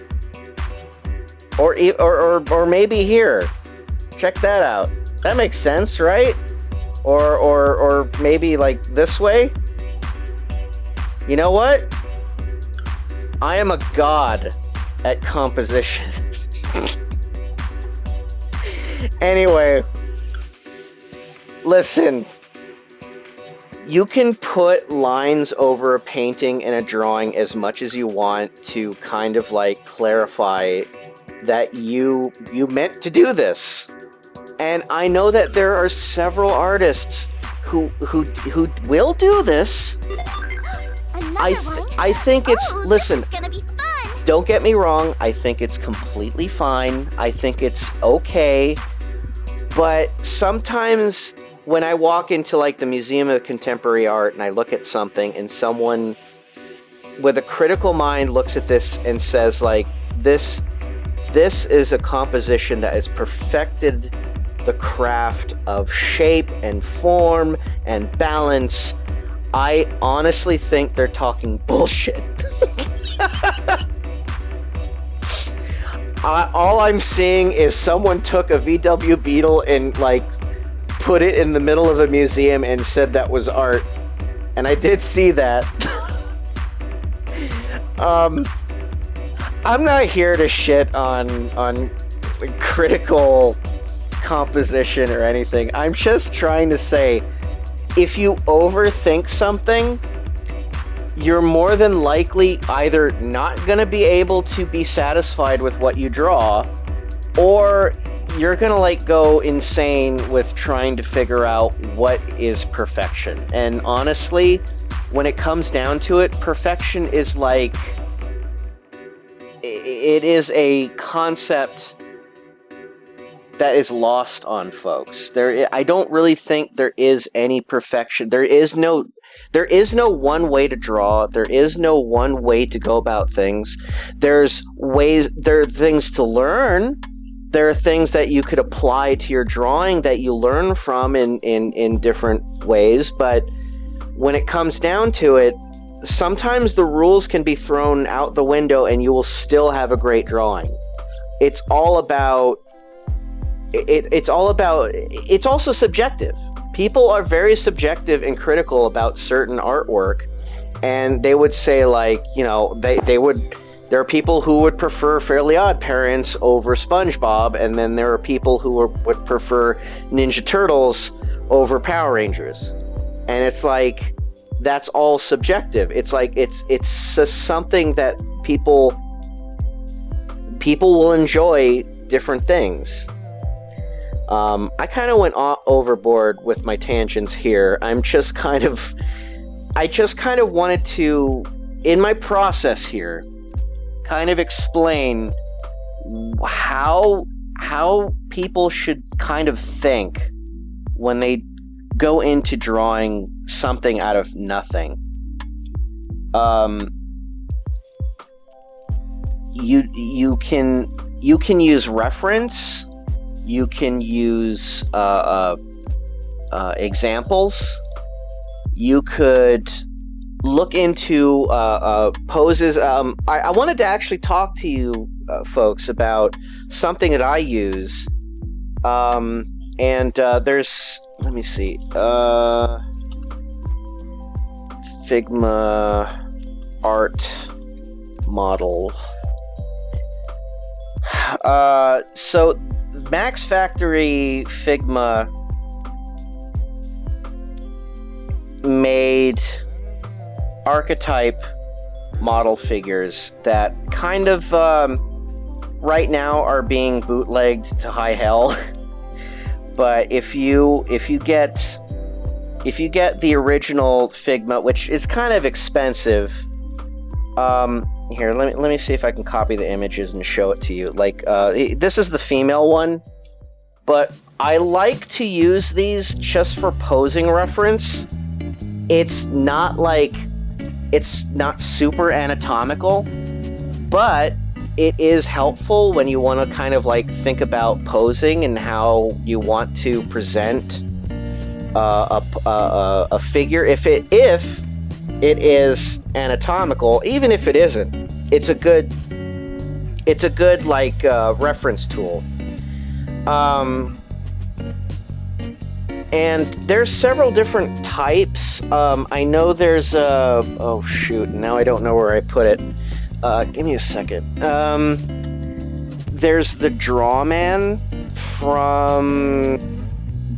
Or maybe here. Check that out. That makes sense, right? Or maybe like this way. You know what? I am a god at composition. Anyway, listen. You can put lines over a painting and a drawing as much as you want to kind of like clarify that you meant to do this. And I know that there are several artists who will do this. I think it's, listen, this is gonna be fun. Don't get me wrong, I think it's completely fine. I think it's okay. But sometimes when I walk into like the Museum of Contemporary Art and I look at something and someone with a critical mind looks at this and says like, this is a composition that has perfected the craft of shape and form and balance, I honestly think they're talking bullshit. All I'm seeing is someone took a VW Beetle and like put it in the middle of a museum and said that was art. And I did see that. I'm not here to shit on critical composition or anything. I'm just trying to say, if you overthink something, you're more than likely either not going to be able to be satisfied with what you draw, or you're going to like go insane with trying to figure out what is perfection. And honestly, when it comes down to it, perfection is like, it is a concept that is lost on folks. I don't really think there is any perfection. There is no one way to draw. There is no one way to go about things. There are things to learn. There are things that you could apply to your drawing that you learn from in different ways. But when it comes down to it, sometimes the rules can be thrown out the window and you will still have a great drawing. It's also subjective. People are very subjective and critical about certain artwork, and they would say like, you know, there are people who would prefer Fairly Odd Parents over SpongeBob, and then there are people who would prefer Ninja Turtles over Power Rangers. And it's like, that's all subjective. It's like, it's just something that people will enjoy different things. I kind of went overboard with my tangents here. I just kind of wanted to, in my process here, kind of explain how people should kind of think when they go into drawing something out of nothing. You can use reference. You can use examples. You could look into poses. I wanted to actually talk to you folks about something that I use. There's, let me see, Figma art model. So Max Factory Figma made archetype model figures that kind of right now are being bootlegged to high hell. But if you get the original Figma, which is kind of expensive, here, let me see if I can copy the images and show it to you. Like, this is the female one, but I like to use these just for posing reference. It's not super anatomical, but it is helpful when you want to kind of like think about posing and how you want to present a figure. If it is anatomical, even if it isn't, it's a good like reference tool. And there's several different types. I know there's oh shoot, now I don't know where I put it. Give me a second. There's the Drawman from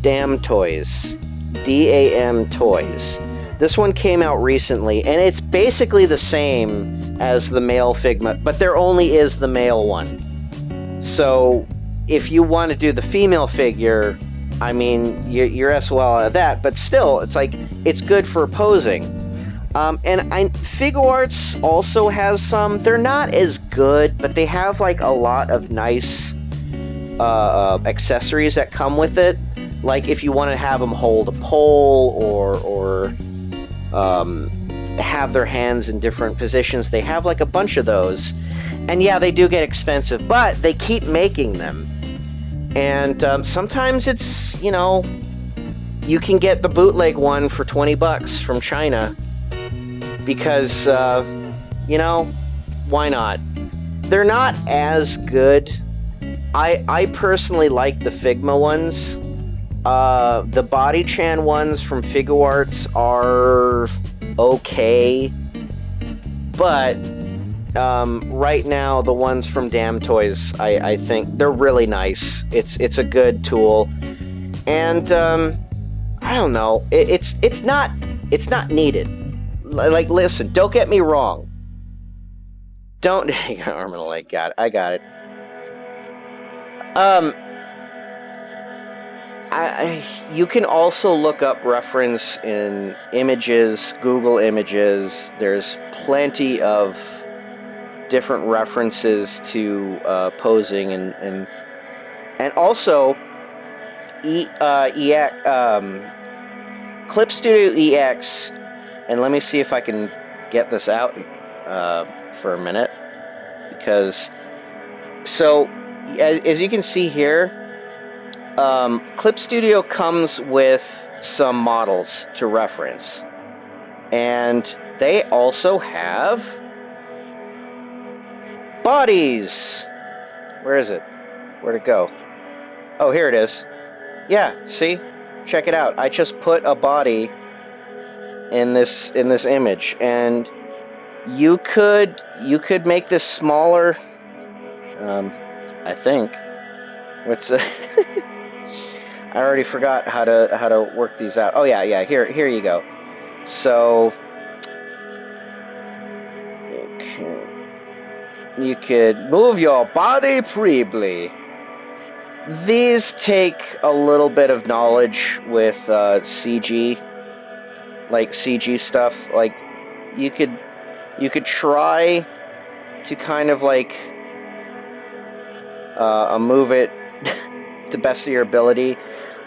Damn Toys. DAM Toys. This one came out recently, and it's basically the same as the male Figma, but there only is the male one. So if you want to do the female figure, I mean, you're SOL out of that, but still, it's like, it's good for posing. Figuarts also has some. They're not as good, but they have like a lot of nice accessories that come with it. Like if you want to have them hold a pole or have their hands in different positions, they have like a bunch of those. And yeah, they do get expensive, but they keep making them. And sometimes it's, you know, you can get the bootleg one for $20 from China. Because, you know, why not? They're not as good. I personally like the Figma ones. The Body Chan ones from Figuarts are okay. But right now, the ones from Damn Toys, I think they're really nice. It's a good tool. And I don't know. It's not needed. Like, listen, don't get me wrong. Don't... arm and a leg, I got it. You can also look up reference in images, Google Images. There's plenty of different references to posing and also Clip Studio EX. And let me see if I can get this out for a minute. Because, so, as you can see here, Clip Studio comes with some models to reference. And they also have bodies. Where is it? Where'd it go? Oh, here it is. Yeah, see? Check it out. I just put a body in this image, and you could make this smaller. I think. What's I already forgot how to work these out. Oh yeah. Here you go. So you could move your body freely. These take a little bit of knowledge with CG. Like CG stuff, like you could try to kind of like move it to the best of your ability.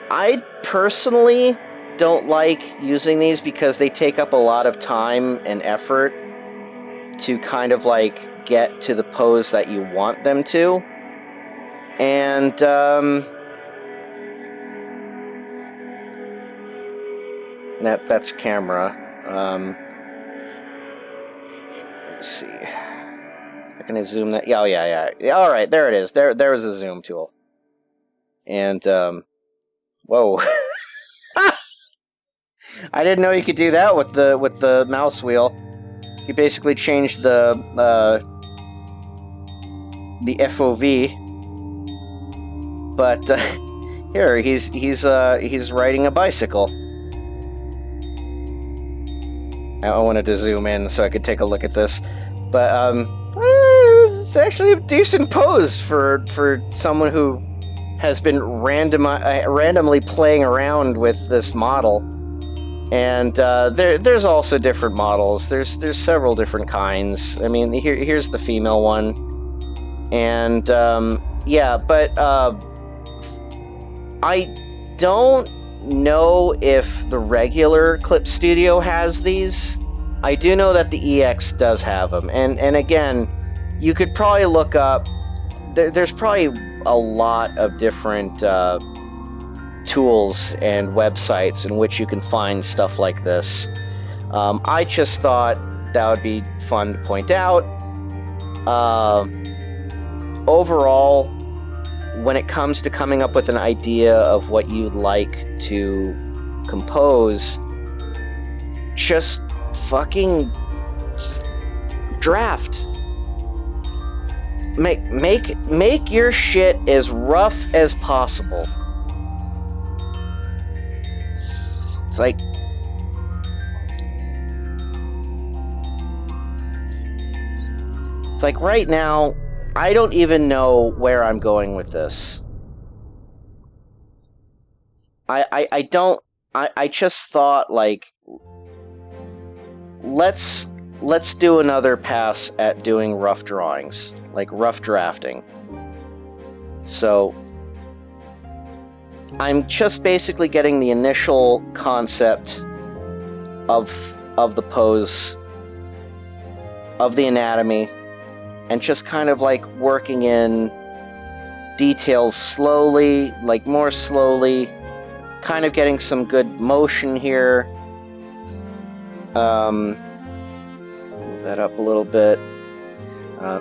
I personally don't like using these because they take up a lot of time and effort to kind of like get to the pose that you want them to. And that's camera. Let's see. Can I zoom that? Yeah, yeah. All right, there it is. There was the zoom tool. And whoa. I didn't know you could do that with the mouse wheel. You basically changed the FOV. But here he's riding a bicycle. I wanted to zoom in so I could take a look at this, but it's actually a decent pose for someone who has been randomly playing around with this model. And there's also different models. There's several different kinds. I mean, here's the female one, and yeah, but I don't know if the regular Clip Studio has these. I do know that the EX does have them, and again, you could probably look up. There's probably a lot of different tools and websites in which you can find stuff like this. I just thought that would be fun to point out. Overall, when it comes to coming up with an idea of what you'd like to compose, just draft. Make your shit as rough as possible. It's like right now, I don't even know where I'm going with this. I just thought, like, let's do another pass at doing rough drawings, like rough drafting. So I'm just basically getting the initial concept of the pose, of the anatomy, and just kind of like working in details slowly, like more slowly, kind of getting some good motion here. Move that up a little bit.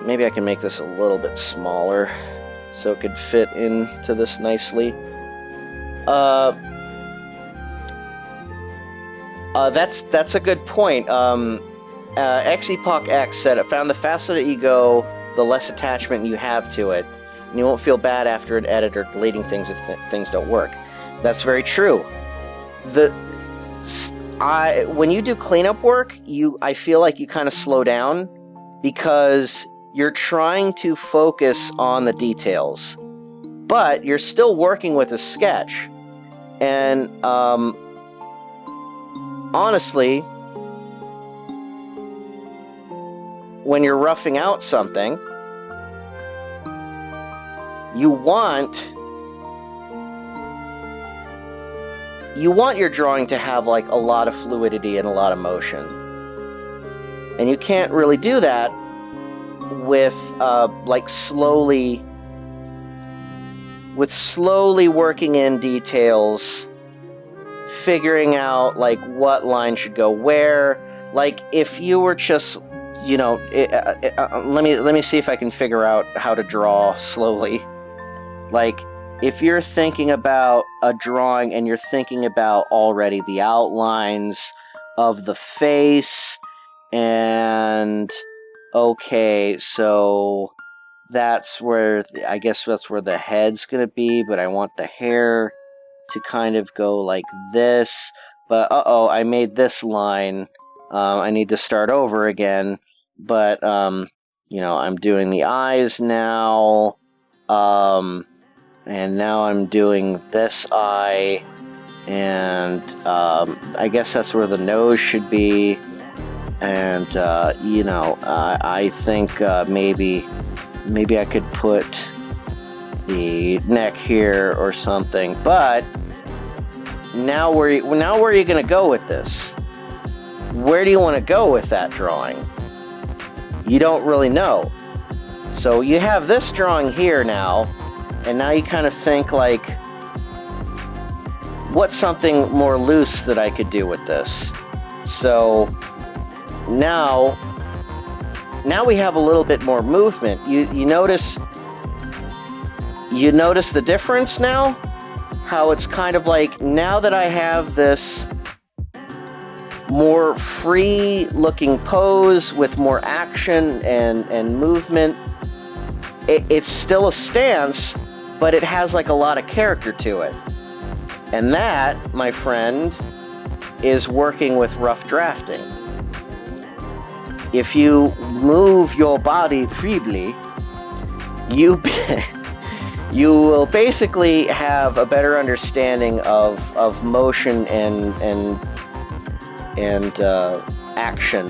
Maybe I can make this a little bit smaller so it could fit into this nicely. That's a good point. Xepoch X said, "It found the faster that you go, the less attachment you have to it, and you won't feel bad after an edit or deleting things if things don't work." That's very true. When you do cleanup work, I feel like you kind of slow down because you're trying to focus on the details, but you're still working with a sketch. And honestly, when you're roughing out something, you want your drawing to have like a lot of fluidity and a lot of motion. And you can't really do that with slowly working in details, figuring out like what line should go where. Like if you were just, let me see if I can figure out how to draw slowly. Like if you're thinking about a drawing and you're thinking about already the outlines of the face, and okay, so that's where I guess that's where the head's gonna be, but I want the hair to kind of go like this. But I made this line. I need to start over again. But I'm doing the eyes now. And now I'm doing this eye, and I guess that's where the nose should be. And I think maybe I could put the neck here or something. But now where are you going to go with this? Where do you want to go with that drawing? You don't really know. So you have this drawing here now, and now you kind of think like, what's something more loose that I could do with this? So now we have a little bit more movement. You notice the difference now? How it's kind of like, now that I have this more free looking pose with more action and movement, it's still a stance, but it has like a lot of character to it. And that, my friend, is working with rough drafting. If you move your body freely, you will basically have a better understanding of motion and action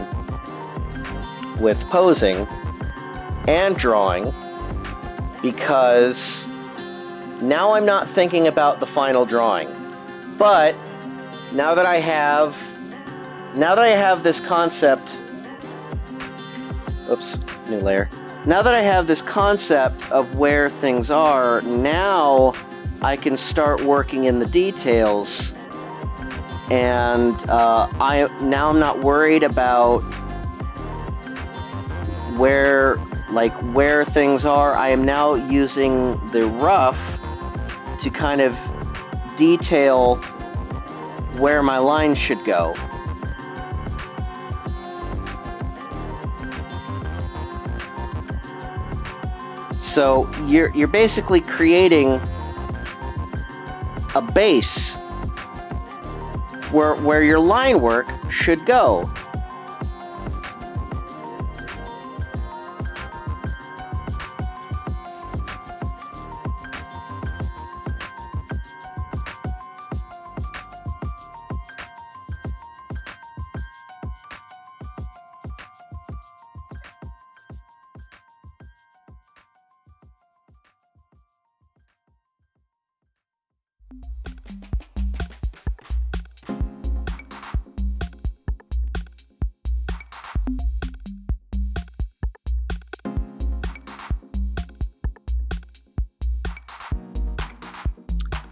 with posing and drawing, because now I'm not thinking about the final drawing. But now that I have this concept, oops, new layer. Now that I have this concept of where things are, now I can start working in the details, and I'm not worried about where things are. I am now using the rough to kind of detail where my lines should go. So you're basically creating a base where your line work should go.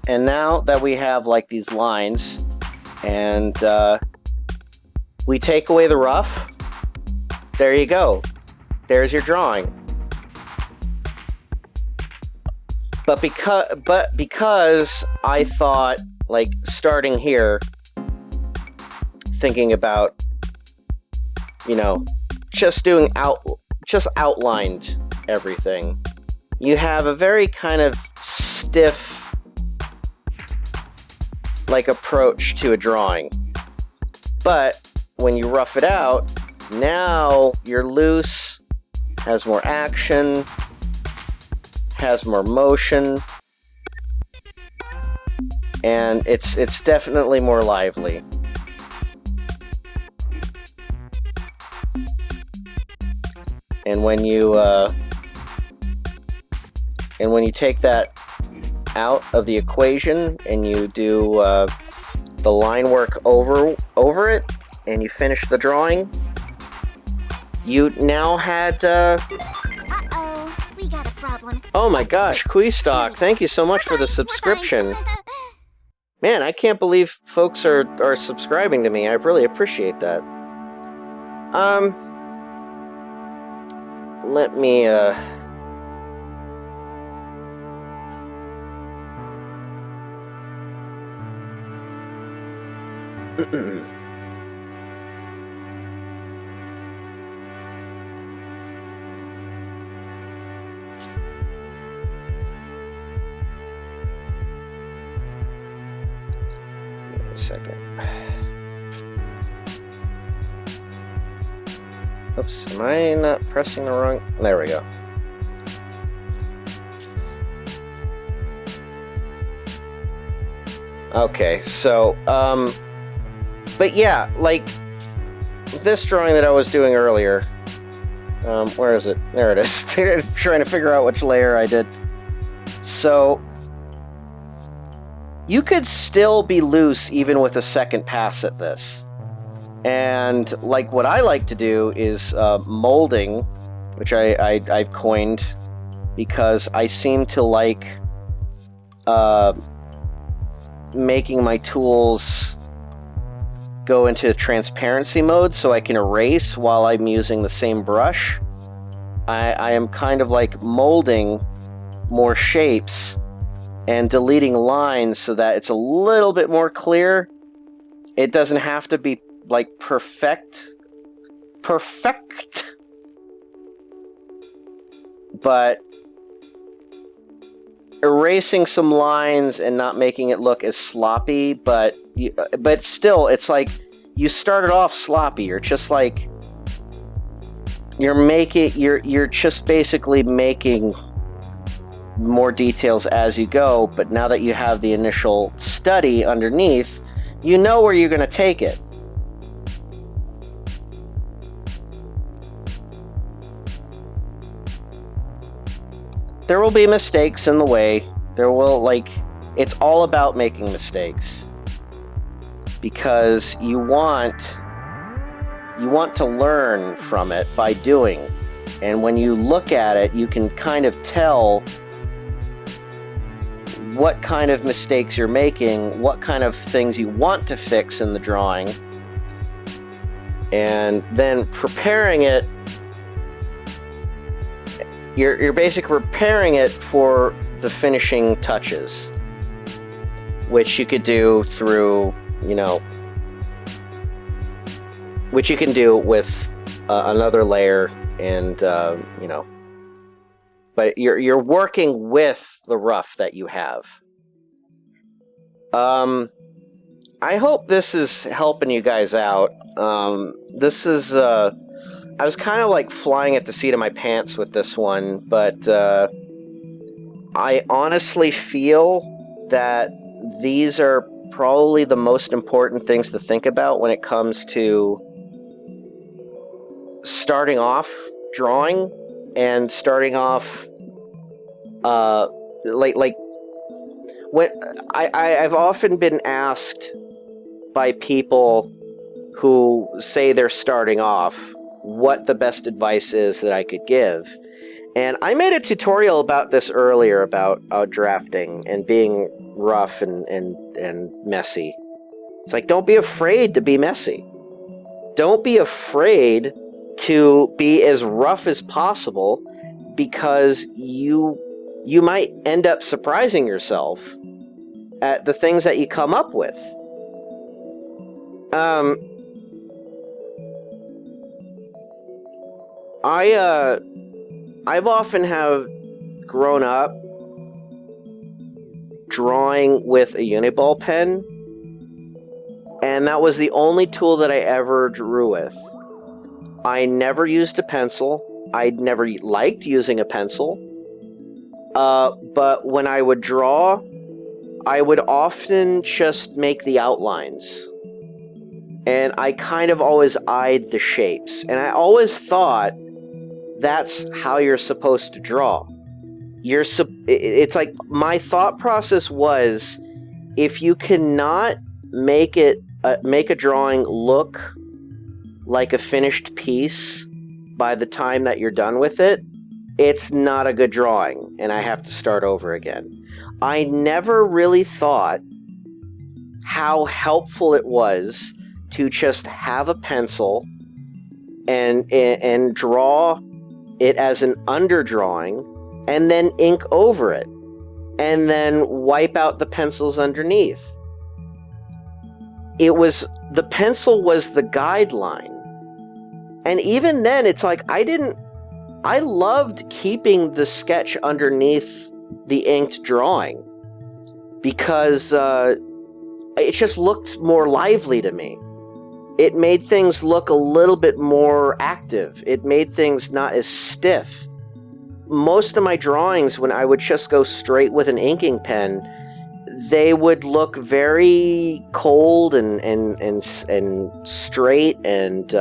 And now that we have like these lines, and we take away the rough, there you go. There's your drawing. But because I thought, like, starting here, thinking about, just outlined everything, you have a very kind of stiff, like, approach to a drawing. But when you rough it out, now you're loose, has more action, has more motion, and it's definitely more lively. And when you take that out of the equation and you do the line work over it, and you finish the drawing, you now had Uh-oh, we got a problem. oh my gosh, Queestock, thank you so much for the subscription. Man, I can't believe folks are subscribing to me. I really appreciate that. Let me a second. Oops, am I not pressing the wrong? There we go. Okay, so, but yeah, like, this drawing that I was doing earlier, where is it? There it is. Trying to figure out which layer I did. So, you could still be loose even with a second pass at this. And like what I like to do is molding, which I've coined because I seem to like making my tools go into transparency mode so I can erase while I'm using the same brush. I am kind of like molding more shapes and deleting lines so that it's a little bit more clear. It doesn't have to be like perfect, but erasing some lines and not making it look as sloppy, but still, it's like you started off sloppy. You're just like you're just basically making more details as you go. But now that you have the initial study underneath, you know where you're going to take it. There will be mistakes in the way. There will, it's all about making mistakes. Because you want to learn from it by doing. And when you look at it, you can kind of tell what kind of mistakes you're making, what kind of things you want to fix in the drawing. And then preparing it, you're basically preparing it for the finishing touches, which you could do through, which you can do with another layer, and but you're working with the rough that you have. I hope this is helping you guys out. This is I was kind of like flying at the seat of my pants with this one, but I honestly feel that these are probably the most important things to think about when it comes to starting off drawing and starting off when I've often been asked by people who say they're starting off what the best advice is that I could give. And I made a tutorial about this earlier, about drafting and being rough and messy. It's like, don't be afraid to be messy. Don't be afraid to be as rough as possible, because you might end up surprising yourself at the things that you come up with. I've often have grown up drawing with a uniball pen, and that was the only tool that I ever drew with. I never used a pencil. I never liked using a pencil. But when I would draw, I would often just make the outlines. And I kind of always eyed the shapes. And I always thought that's how you're supposed to draw. It's like, my thought process was, if you cannot make a drawing look like a finished piece by the time that you're done with it, it's not a good drawing, and I have to start over again. I never really thought how helpful it was to just have a pencil and draw it as an underdrawing, and then ink over it, and then wipe out the pencils underneath. The pencil was the guideline. And even then, it's like, I loved keeping the sketch underneath the inked drawing, because it just looked more lively to me. It made things look a little bit more active. It made things not as stiff. Most of my drawings, when I would just go straight with an inking pen, they would look very cold and straight, and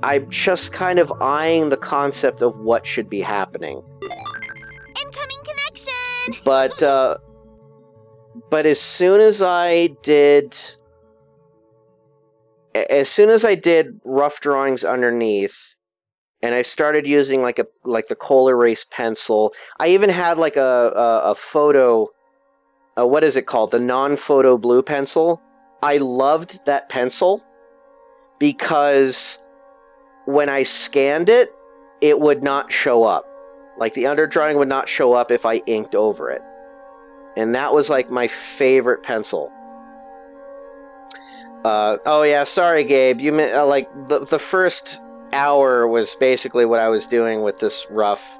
I'm just kind of eyeing the concept of what should be happening. Incoming connection! But But as soon as I did rough drawings underneath, and I started using like the coal erase pencil, I even had like a photo. What is it called? The non-photo blue pencil. I loved that pencil because when I scanned it, it would not show up. Like the underdrawing would not show up if I inked over it. And that was like my favorite pencil. Oh yeah, sorry Gabe. You like the first hour was basically what I was doing with this rough.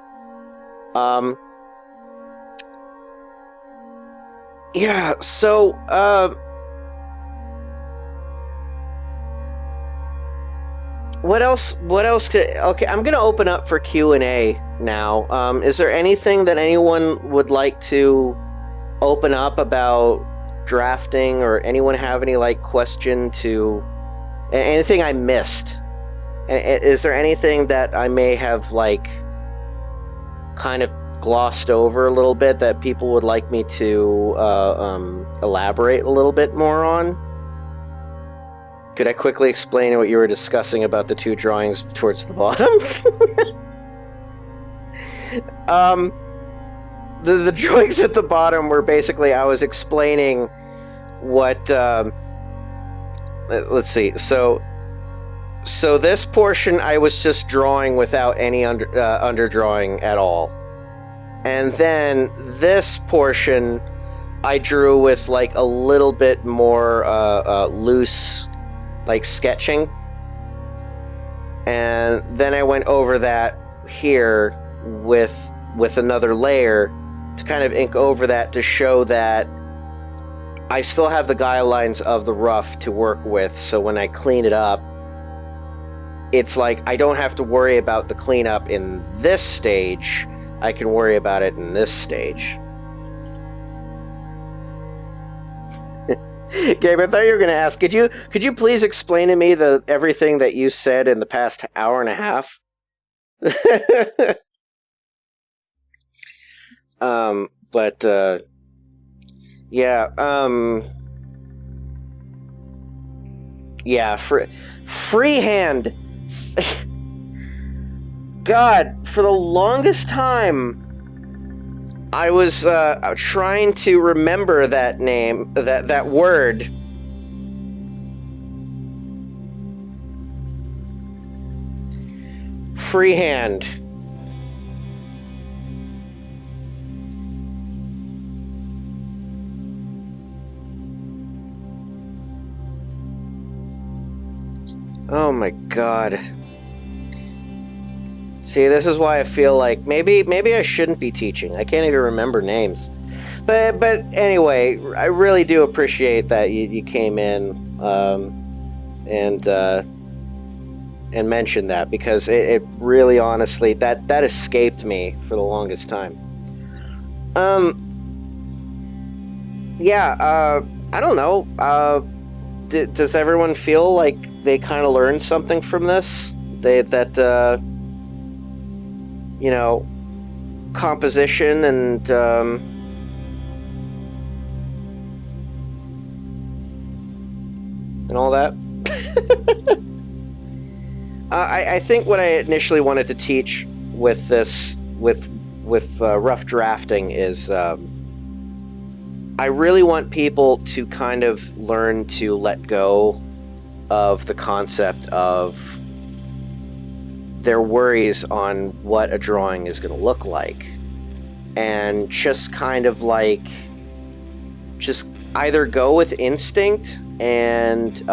Yeah, so what else could... Okay, I'm going to open up for Q&A now. Is there anything that anyone would like to open up about drafting, or anyone have any like question to anything I missed? Is there anything that I may have like kind of glossed over a little bit that people would like me to elaborate a little bit more on? Could I quickly explain what you were discussing about the two drawings towards the bottom? The drawings at the bottom were basically, I was explaining what... let's see. So this portion I was just drawing without any underdrawing at all. And then this portion I drew with like a little bit more loose like sketching. And then I went over that here with another layer to kind of ink over that to show that I still have the guidelines of the rough to work with. So when I clean it up, it's like I don't have to worry about the cleanup in this stage. I can worry about it in this stage. Gabe, I thought you were going to ask, could you please explain to me everything that you said in the past hour and a half? Yeah, freehand. God, for the longest time, I was trying to remember that name, that word. Freehand. Oh my God. See, this is why I feel like maybe I shouldn't be teaching. I can't even remember names. But anyway, I really do appreciate that you came in and mentioned that, because it really, honestly, that escaped me for the longest time. I don't know. Does everyone feel like they kind of learned something from this? Composition and all that. I think what I initially wanted to teach with this, with rough drafting, is I really want people to kind of learn to let go of the concept of their worries on what a drawing is going to look like, and just kind of like just either go with instinct and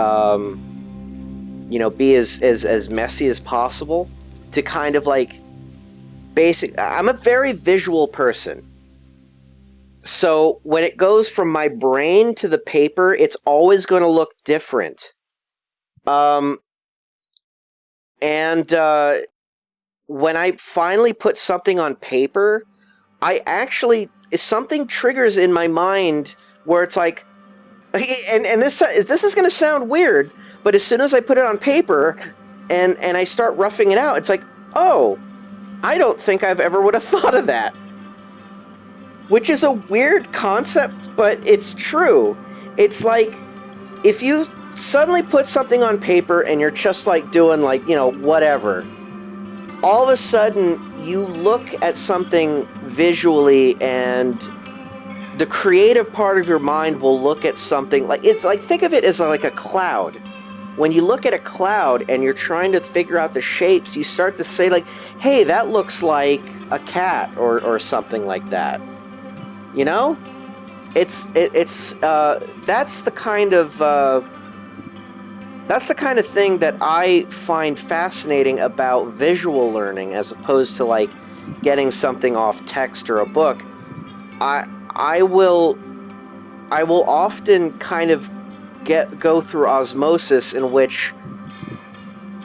be as messy as possible to kind of like I'm a very visual person, so when it goes from my brain to the paper, it's always going to look different. When I finally put something on paper, something triggers in my mind where it's like, and this is going to sound weird, but as soon as I put it on paper and I start roughing it out, it's like, oh, I don't think I've ever would have thought of that. which is a weird concept, but it's true. It's like if you suddenly put something on paper and you're just like doing like, whatever, all of a sudden you look at something visually and the creative part of your mind will look at something like, it's like, think of it as like a cloud. When you look at a cloud and you're trying to figure out the shapes, you start to say like, hey, that looks like a cat or something like that. It's that's the kind of thing that I find fascinating about visual learning as opposed to like getting something off text or a book. I will often kind of go through osmosis in which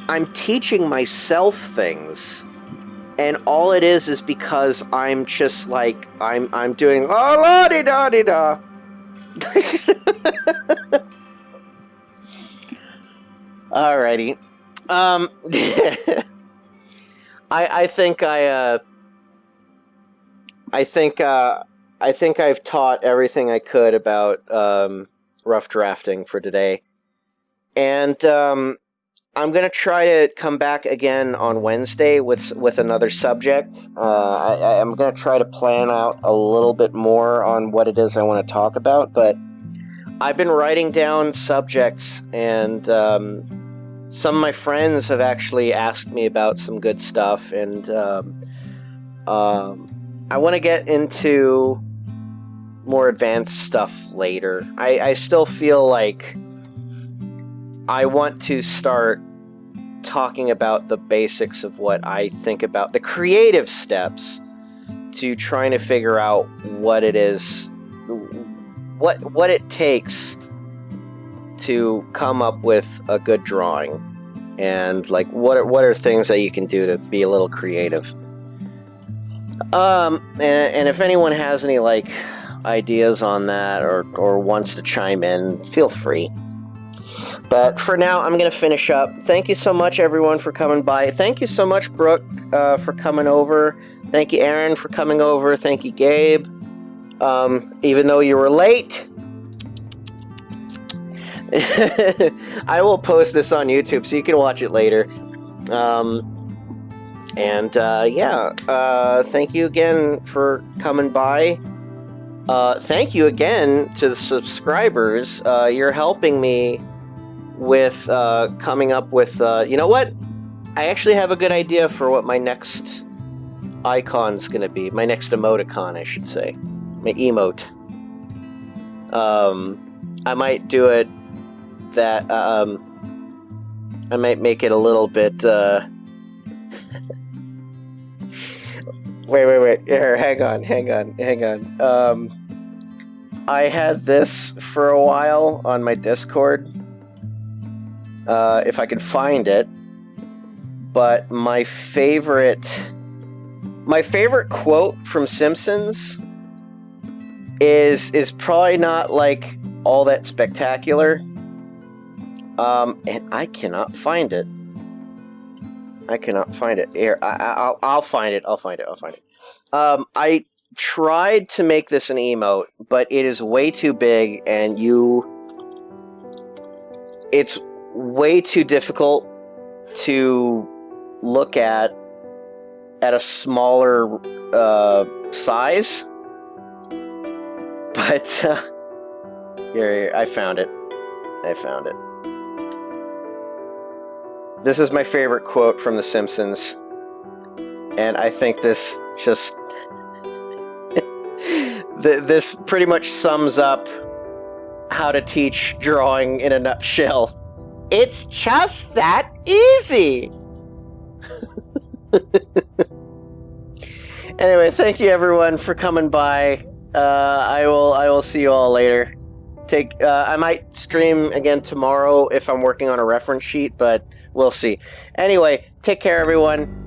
I'm teaching myself things, and all it is because I'm just like I'm doing la di da di da. Alrighty. I think I've taught everything I could about rough drafting for today, and I'm gonna try to come back again on Wednesday with another subject. I'm gonna try to plan out a little bit more on what it is I want to talk about, but I've been writing down subjects, and some of my friends have actually asked me about some good stuff, and I want to get into more advanced stuff later. I still feel like I want to start talking about the basics of what I think about the creative steps to trying to figure out what it is, what it takes to come up with a good drawing, and like what are things that you can do to be a little creative. And if anyone has any like ideas on that or wants to chime in, feel free. But for now, I'm going to finish up. Thank you so much, everyone, for coming by. Thank you so much, Brooke, for coming over. Thank you, Aaron, for coming over. Thank you, Gabe. Even though you were late, I will post this on YouTube so you can watch it later. Thank you again for coming by. Thank you again to the subscribers. You're helping me with coming up with, you know what? I actually have a good idea for what my next icon's going to be. My next emoticon, I should say. My emote. I might do it that, I might make it a little bit, Wait. Here, hang on. I had this for a while on my Discord. If I could find it. But my favorite quote from Simpsons is probably not like all that spectacular. And I cannot find it. Here, I'll find it. I tried to make this an emote, but it is way too big, and it's way too difficult to look at a smaller size. But here, I found it. This is my favorite quote from The Simpsons, and I think this just this pretty much sums up how to teach drawing in a nutshell. It's just that easy. Anyway, thank you everyone for coming by. I will see you all later. I might stream again tomorrow if I'm working on a reference sheet, but we'll see. Anyway, take care everyone.